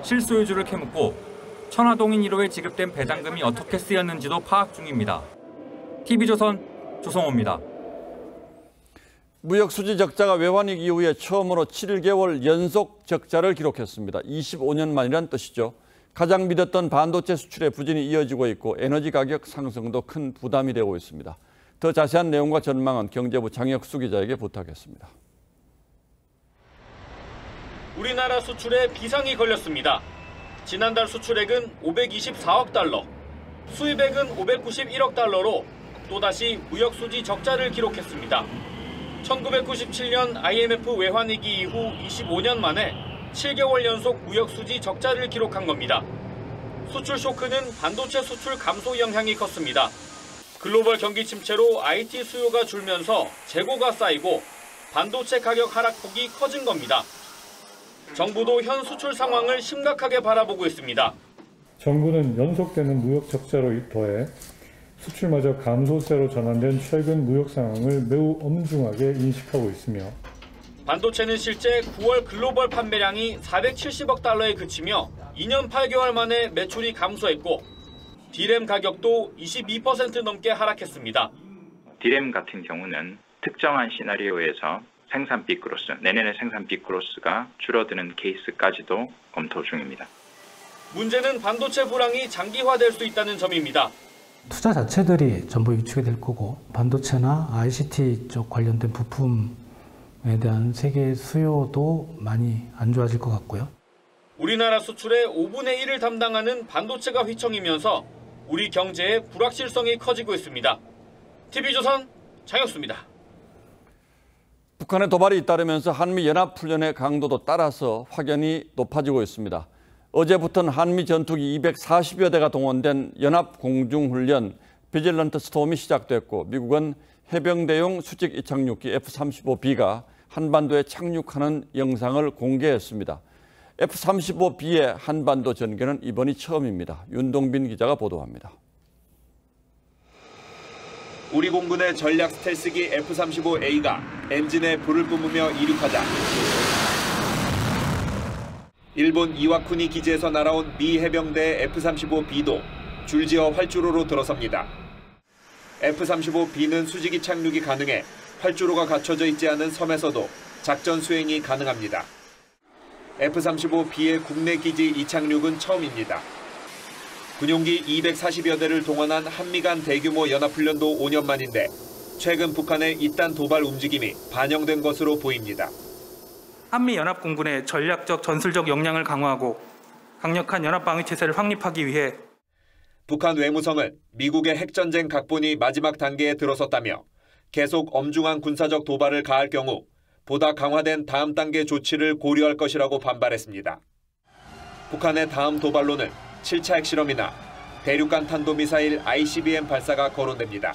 실소유주를 캐묻고 천화동인 1호에 지급된 배당금이 어떻게 쓰였는지도 파악 중입니다. TV조선 조성호입니다. 무역 수지 적자가 외환위기 이후에 처음으로 7개월 연속 적자를 기록했습니다. 25년 만이란 뜻이죠. 가장 믿었던 반도체 수출의 부진이 이어지고 있고 에너지 가격 상승도 큰 부담이 되고 있습니다. 더 자세한 내용과 전망은 경제부 장혁수 기자에게 부탁했습니다. 우리나라 수출에 비상이 걸렸습니다. 지난달 수출액은 524억 달러, 수입액은 591억 달러로 또다시 무역 수지 적자를 기록했습니다. 1997년 IMF 외환위기 이후 25년 만에 7개월 연속 무역 수지 적자를 기록한 겁니다. 수출 쇼크는 반도체 수출 감소 영향이 컸습니다. 글로벌 경기 침체로 IT 수요가 줄면서 재고가 쌓이고 반도체 가격 하락폭이 커진 겁니다. 정부도 현 수출 상황을 심각하게 바라보고 있습니다. 정부는 연속되는 무역 적자로 더해 수출마저 감소세로 전환된 최근 무역 상황을 매우 엄중하게 인식하고 있으며 반도체는 실제 9월 글로벌 판매량이 470억 달러에 그치며 2년 8개월 만에 매출이 감소했고 D램 가격도 22% 넘게 하락했습니다. D램 같은 경우는 특정한 시나리오에서 생산비 크로스, 내년의 생산비 크로스가 줄어드는 케이스까지도 검토 중입니다. 문제는 반도체 불황이 장기화될 수 있다는 점입니다. 투자 자체들이 전부 위축이 될 거고 반도체나 ICT 쪽 관련된 부품에 대한 세계 수요도 많이 안 좋아질 것 같고요. 우리나라 수출의 5분의 1을 담당하는 반도체가 휘청이면서 우리 경제의 불확실성이 커지고 있습니다. TV조선 장혁수입니다. 북한의 도발이 잇따르면서 한미연합훈련의 강도도 따라서 확연히 높아지고 있습니다. 어제부터는 한미 전투기 240여 대가 동원된 연합공중훈련 비질런트 스톰이 시작됐고 미국은 해병대용 수직 이착륙기 F-35B가 한반도에 착륙하는 영상을 공개했습니다. F-35B의 한반도 전개는 이번이 처음입니다. 윤동빈 기자가 보도합니다. 우리 공군의 전략 스텔스기 F-35A가 엔진에 불을 뿜으며 이륙하자 일본 이와쿠니 기지에서 날아온 미 해병대 F-35B도 줄지어 활주로로 들어섭니다. F-35B는 수직이 착륙이 가능해 활주로가 갖춰져 있지 않은 섬에서도 작전 수행이 가능합니다. F-35B의 국내 기지 이착륙은 처음입니다. 군용기 240여 대를 동원한 한미 간 대규모 연합훈련도 5년 만인데 최근 북한의 잇단 도발 움직임이 반영된 것으로 보입니다. 한미연합공군의 전략적 전술적 역량을 강화하고 강력한 연합방위체제를 확립하기 위해 북한 외무성은 미국의 핵전쟁 각본이 마지막 단계에 들어섰다며 계속 엄중한 군사적 도발을 가할 경우 보다 강화된 다음 단계 조치를 고려할 것이라고 반발했습니다. 북한의 다음 도발로는 7차 핵실험이나 대륙간 탄도미사일 ICBM 발사가 거론됩니다.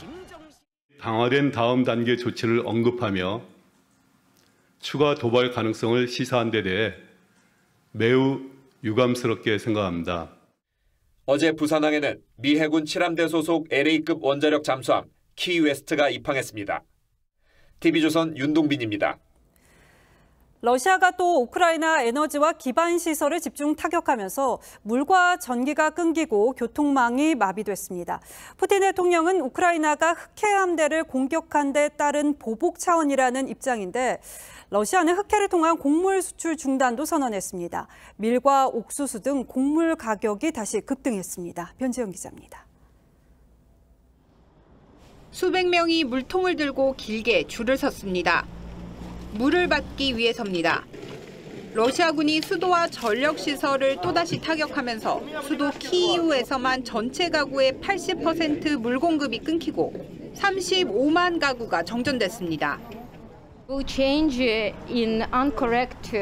강화된 다음 단계 조치를 언급하며 추가 도발 가능성을 시사한 데 대해 매우 유감스럽게 생각합니다. 어제 부산항에는 미 해군 7함대 소속 LA급 원자력 잠수함 키웨스트가 입항했습니다. TV조선 윤동빈입니다. 러시아가 또 우크라이나 에너지와 기반 시설을 집중 타격하면서 물과 전기가 끊기고 교통망이 마비됐습니다. 푸틴 대통령은 우크라이나가 흑해 함대를 공격한 데 따른 보복 차원이라는 입장인데 러시아는 흑해를 통한 곡물 수출 중단도 선언했습니다. 밀과 옥수수 등 곡물 가격이 다시 급등했습니다. 변지영 기자입니다. 수백 명이 물통을 들고 길게 줄을 섰습니다. 물을 받기 위해서입니다. 러시아군이 수도와 전력시설을 또다시 타격하면서 수도 키이우에서만 전체 가구의 80% 물 공급이 끊기고 35만 가구가 정전됐습니다. Will change in incorrect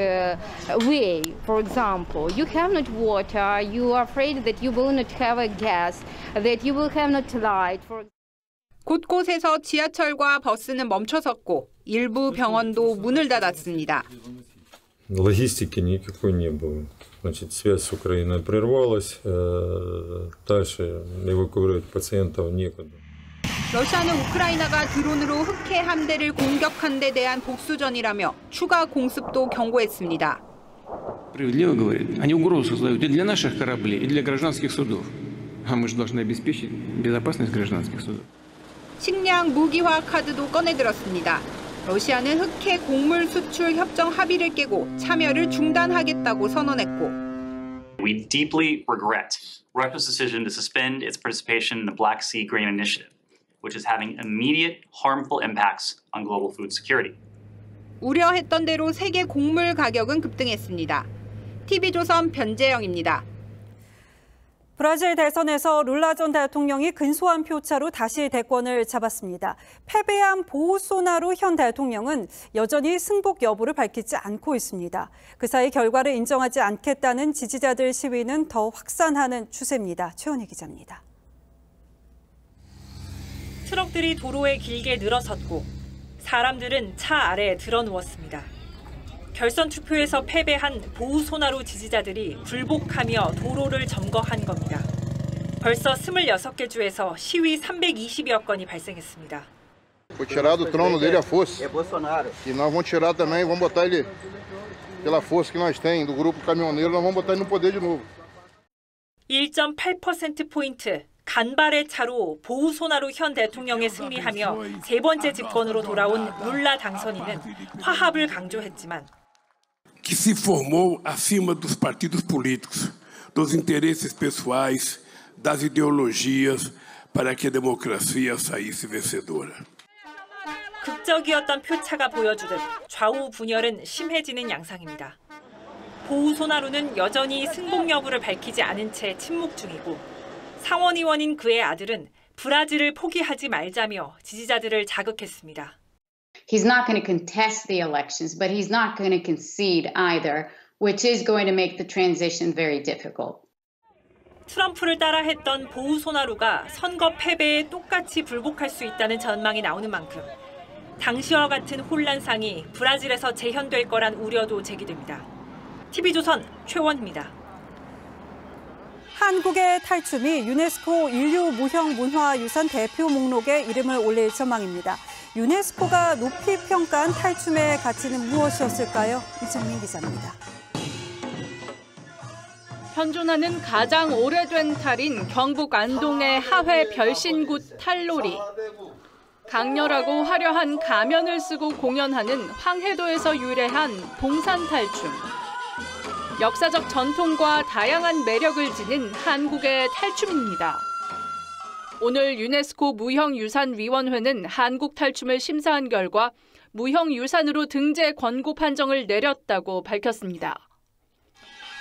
way. For example, you have not water, you are afraid that you will not have a gas, that you will have not light. 곳곳에서 지하철과 버스는 멈춰섰고 일부 병원도 문을 닫았습니다. Логистики никакой не было. Значит, связь с Украиной прервалась. Дальше эвакуировать пациентов некуда. 러시아는 우크라이나가 드론으로 흑해 함대를 공격한 데 대한 복수전이라며 추가 공습도 경고했습니다. Справедливо говорит. Они угрозу создают и для наших кораблей, и для гражданских судов. А мы же должны обеспечить безопасность гражданских судов. 식량 무기화 카드도 꺼내들었습니다. 러시아는 흑해 곡물 수출 협정 합의를 깨고 참여를 중단하겠다고 선언했고 We deeply regret Russia's decision to suspend its participation in the Black Sea Grain Initiative, which is having immediate harmful impacts on global food security. 우려했던 대로 세계 곡물 가격은 급등했습니다. TV조선 변재영입니다. 브라질 대선에서 룰라 전 대통령이 근소한 표차로 다시 대권을 잡았습니다. 패배한 보우소나루 현 대통령은 여전히 승복 여부를 밝히지 않고 있습니다. 그 사이 결과를 인정하지 않겠다는 지지자들 시위는 더 확산하는 추세입니다. 최원희 기자입니다. 트럭들이 도로에 길게 늘어섰고 사람들은 차 아래에 드러누웠습니다. 결선 투표에서 패배한 보우소나루 지지자들이 굴복하며 도로를 점거한 겁니다. 벌써 26개 주에서 시위 320여 건이 발생했습니다. Foi tirado o trono dele à força. É Bolsonaro. E nós vamos tirar também, vamos botar ele pela força que nós tem do grupo caminhoneiro, nós vamos botar ele no poder de novo. 1.8%포인트 간발의 차로 보우소나루 현 대통령에 승리하며 세 번째 집권으로 돌아온 룰라 당선인은 화합을 강조했지만 que se formou acima dos partidos políticos, dos interesses pessoais, das ideologias, para que a democracia saísse vencedora. 극적이었던 표차가 보여주듯 좌우 분열은 심해지는 양상입니다. 보우소나루는 여전히 승복 여부를 밝히지 않은 채 침묵 중이고 상원의원인 그의 아들은 브라질을 포기하지 말자며 지지자들을 자극했습니다. He's not going to contest the elections, but he's not going to concede either, which is going to make the transition very difficult. 트럼프를 따라했던 보우소나루가 선거 패배에 똑같이 불복할 수 있다는 전망이 나오는 만큼 당시와 같은 혼란상이 브라질에서 재현될 거란 우려도 제기됩니다. TV조선 최원입니다. 한국의 탈춤이 유네스코 인류 무형 문화유산 대표 목록에 이름을 올릴 전망입니다. 유네스코가 높이 평가한 탈춤의 가치는 무엇이었을까요? 이정민 기자입니다. 현존하는 가장 오래된 탈인 경북 안동의 하회 별신굿 탈놀이. 강렬하고 화려한 가면을 쓰고 공연하는 황해도에서 유래한 봉산탈춤. 역사적 전통과 다양한 매력을 지닌 한국의 탈춤입니다. 오늘 유네스코 무형유산위원회는 한국 탈춤을 심사한 결과 무형유산으로 등재 권고 판정을 내렸다고 밝혔습니다.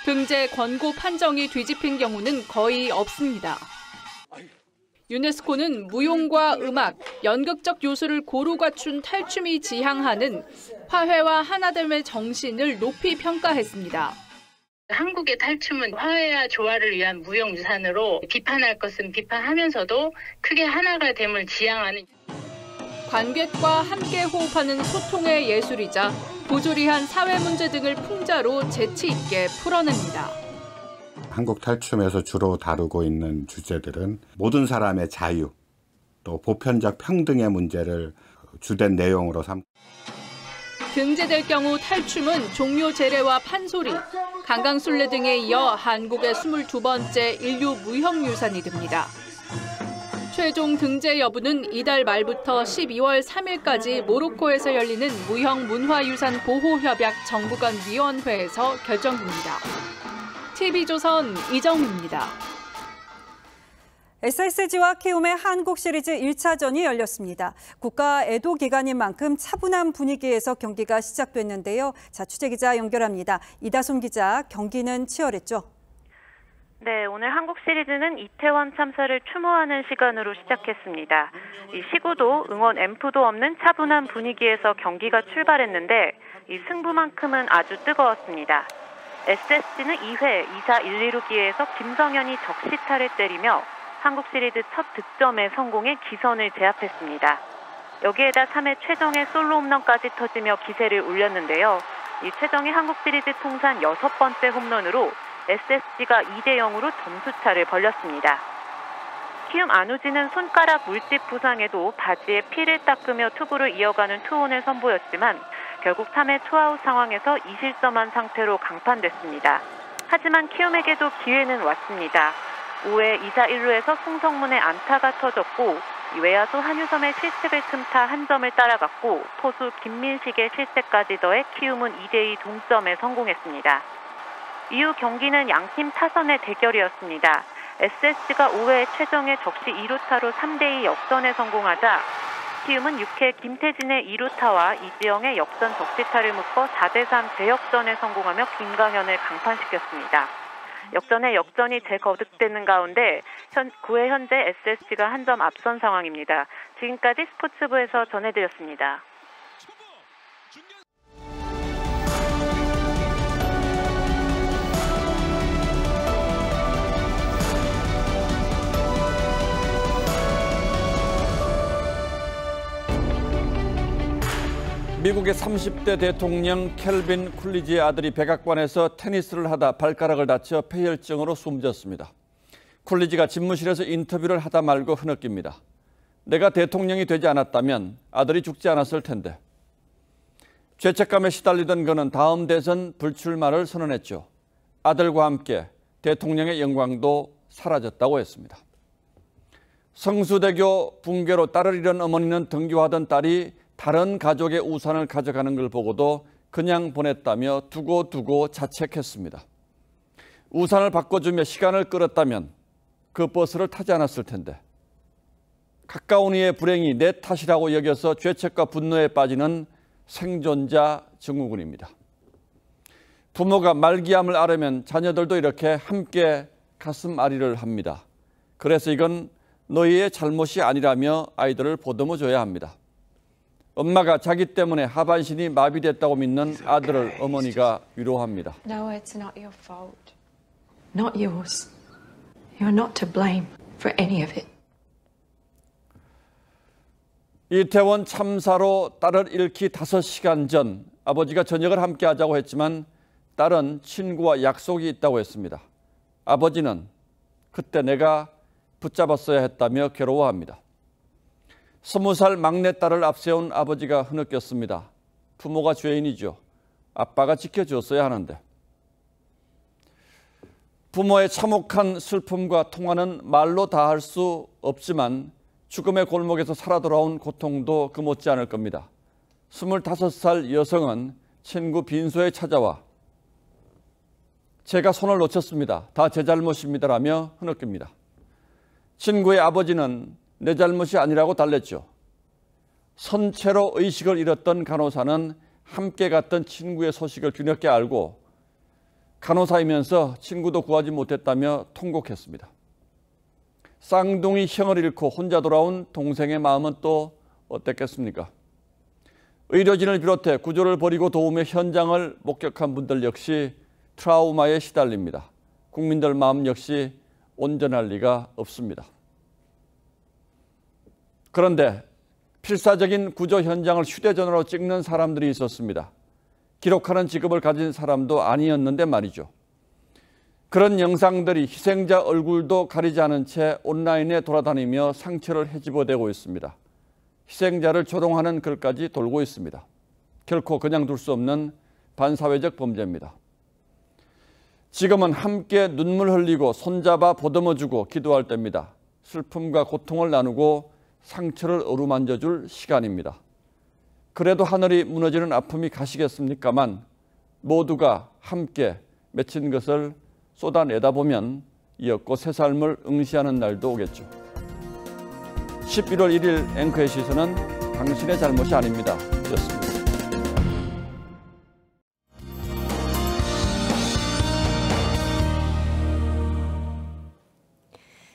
등재 권고 판정이 뒤집힌 경우는 거의 없습니다. 유네스코는 무용과 음악, 연극적 요소를 고루 갖춘 탈춤이 지향하는 화해와 하나됨의 정신을 높이 평가했습니다. 한국의 탈춤은 화해와 조화를 위한 무형유산으로 비판할 것은 비판하면서도 크게 하나가 됨을 지향하는 관객과 함께 호흡하는 소통의 예술이자 부조리한 사회 문제 등을 풍자로 재치 있게 풀어냅니다. 한국 탈춤에서 주로 다루고 있는 주제들은 모든 사람의 자유, 또 보편적 평등의 문제를 주된 내용으로 삼고 등재될 경우 탈춤은 종묘 제례와 판소리, 강강술래 등에 이어 한국의 22번째 인류 무형유산이 됩니다. 최종 등재 여부는 이달 말부터 12월 3일까지 모로코에서 열리는 무형문화유산 보호협약 정부 간 위원회에서 결정됩니다. TV조선 이정미입니다. SSG와 키움의 한국 시리즈 1차전이 열렸습니다. 국가 애도 기간인 만큼 차분한 분위기에서 경기가 시작됐는데요. 자, 취재기자 연결합니다. 이다솜 기자, 경기는 치열했죠? 네, 오늘 한국 시리즈는 이태원 참사를 추모하는 시간으로 시작했습니다. 이 시구도 응원 앰프도 없는 차분한 분위기에서 경기가 출발했는데 이 승부만큼은 아주 뜨거웠습니다. SSG는 2회 2사 1, 2루기에서 김성현이 적시타를 때리며 한국 시리즈 첫 득점에 성공해 기선을 제압했습니다. 여기에다 3회 최정의 솔로 홈런까지 터지며 기세를 올렸는데요. 이 최정의 한국 시리즈 통산 6번째 홈런으로 SSG가 2대0으로 점수차를 벌렸습니다. 키움 안우진은 손가락 물집 부상에도 바지에 피를 닦으며 투구를 이어가는 투혼을 선보였지만 결국 3회 투아웃 상황에서 2실점한 상태로 강판됐습니다. 하지만 키움에게도 기회는 왔습니다. 5회 2사 1루에서 송성문의 안타가 터졌고 외야수 한유섬의 실책을 틈타 한 점을 따라갔고 포수 김민식의 실책까지 더해 키움은 2대2 동점에 성공했습니다. 이후 경기는 양팀 타선의 대결이었습니다. SSG가 5회 최정의 적시 2루타로 3대2 역전에 성공하자 키움은 6회 김태진의 2루타와 이지영의 역전 적시타를 묶어 4대3 재역전에 성공하며 김강현을 강판시켰습니다. 역전에 역전이 재거듭되는 가운데 9회 현재 SSG가 한 점 앞선 상황입니다. 지금까지 스포츠부에서 전해드렸습니다. 미국의 30대 대통령 켈빈 쿨리지의 아들이 백악관에서 테니스를 하다 발가락을 다쳐 폐혈증으로 숨졌습니다. 쿨리지가 집무실에서 인터뷰를 하다 말고 흐느낍니다. 내가 대통령이 되지 않았다면 아들이 죽지 않았을 텐데. 죄책감에 시달리던 그는 다음 대선 불출마를 선언했죠. 아들과 함께 대통령의 영광도 사라졌다고 했습니다. 성수대교 붕괴로 딸을 잃은 어머니는 등교하던 딸이 다른 가족의 우산을 가져가는 걸 보고도 그냥 보냈다며 두고두고 자책했습니다. 우산을 바꿔주며 시간을 끌었다면 그 버스를 타지 않았을 텐데. 가까운 이의 불행이 내 탓이라고 여겨서 죄책과 분노에 빠지는 생존자 증후군입니다. 부모가 말기암을 앓으면 자녀들도 이렇게 함께 가슴 앓이를 합니다. 그래서 이건 너희의 잘못이 아니라며 아이들을 보듬어줘야 합니다. 엄마가 자기 때문에 하반신이 마비됐다고 믿는 아들을 어머니가 위로합니다. No, it's not your fault. Not yours. You're not to blame for any of it. 이태원 참사로 딸을 잃기 5시간 전 아버지가 저녁을 함께 하자고 했지만 딸은 친구와 약속이 있다고 했습니다. 아버지는 그때 내가 붙잡았어야 했다며 괴로워합니다. 20살 막내딸을 앞세운 아버지가 흐느꼈습니다. 부모가 죄인이죠. 아빠가 지켜줬어야 하는데. 부모의 참혹한 슬픔과 통화는 말로 다 할 수 없지만 죽음의 골목에서 살아 돌아온 고통도 그 못지 않을 겁니다. 25살 여성은 친구 빈소에 찾아와 제가 손을 놓쳤습니다. 다 제 잘못입니다라며 흐느낍니다. 친구의 아버지는 내 잘못이 아니라고 달랬죠. 선체로 의식을 잃었던 간호사는 함께 갔던 친구의 소식을 뒤늦게 알고 간호사이면서 친구도 구하지 못했다며 통곡했습니다. 쌍둥이 형을 잃고 혼자 돌아온 동생의 마음은 또 어땠겠습니까? 의료진을 비롯해 구조를 벌이고 도우며 현장을 목격한 분들 역시 트라우마에 시달립니다. 국민들 마음 역시 온전할 리가 없습니다. 그런데 필사적인 구조 현장을 휴대전화로 찍는 사람들이 있었습니다. 기록하는 직업을 가진 사람도 아니었는데 말이죠. 그런 영상들이 희생자 얼굴도 가리지 않은 채 온라인에 돌아다니며 상처를 헤집어대고 있습니다. 희생자를 조롱하는 글까지 돌고 있습니다. 결코 그냥 둘 수 없는 반사회적 범죄입니다. 지금은 함께 눈물 흘리고 손잡아 보듬어주고 기도할 때입니다. 슬픔과 고통을 나누고 상처를 어루만져줄 시간입니다. 그래도 하늘이 무너지는 아픔이 가시겠습니까만 모두가 함께 맺힌 것을 쏟아내다 보면 이었고 새 삶을 응시하는 날도 오겠죠. 11월 1일 앵커의 시선은 당신의 잘못이 아닙니다. 였습니다.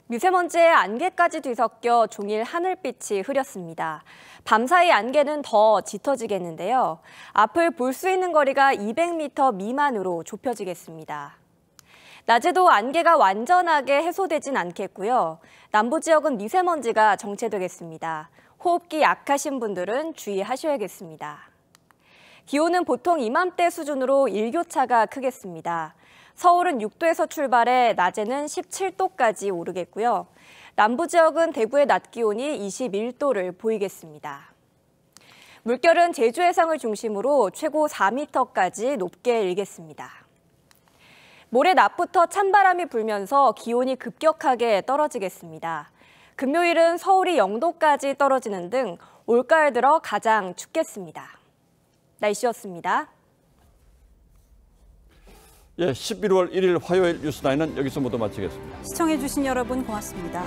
미세먼지에 안개까지 뒤섞여 종일 하늘빛이 흐렸습니다. 밤사이 안개는 더 짙어지겠는데요. 앞을 볼 수 있는 거리가 200m 미만으로 좁혀지겠습니다. 낮에도 안개가 완전하게 해소되진 않겠고요. 남부 지역은 미세먼지가 정체되겠습니다. 호흡기 약하신 분들은 주의하셔야겠습니다. 기온은 보통 이맘때 수준으로 일교차가 크겠습니다. 서울은 6도에서 출발해 낮에는 17도까지 오르겠고요. 남부 지역은 대구의 낮 기온이 21도를 보이겠습니다. 물결은 제주 해상을 중심으로 최고 4m까지 높게 일겠습니다. 모레 낮부터 찬바람이 불면서 기온이 급격하게 떨어지겠습니다. 금요일은 서울이 0도까지 떨어지는 등 올가을 들어 가장 춥겠습니다. 날씨였습니다. 11월 1일 화요일 뉴스나인은 여기서 모두 마치겠습니다. 시청해주신 여러분 고맙습니다.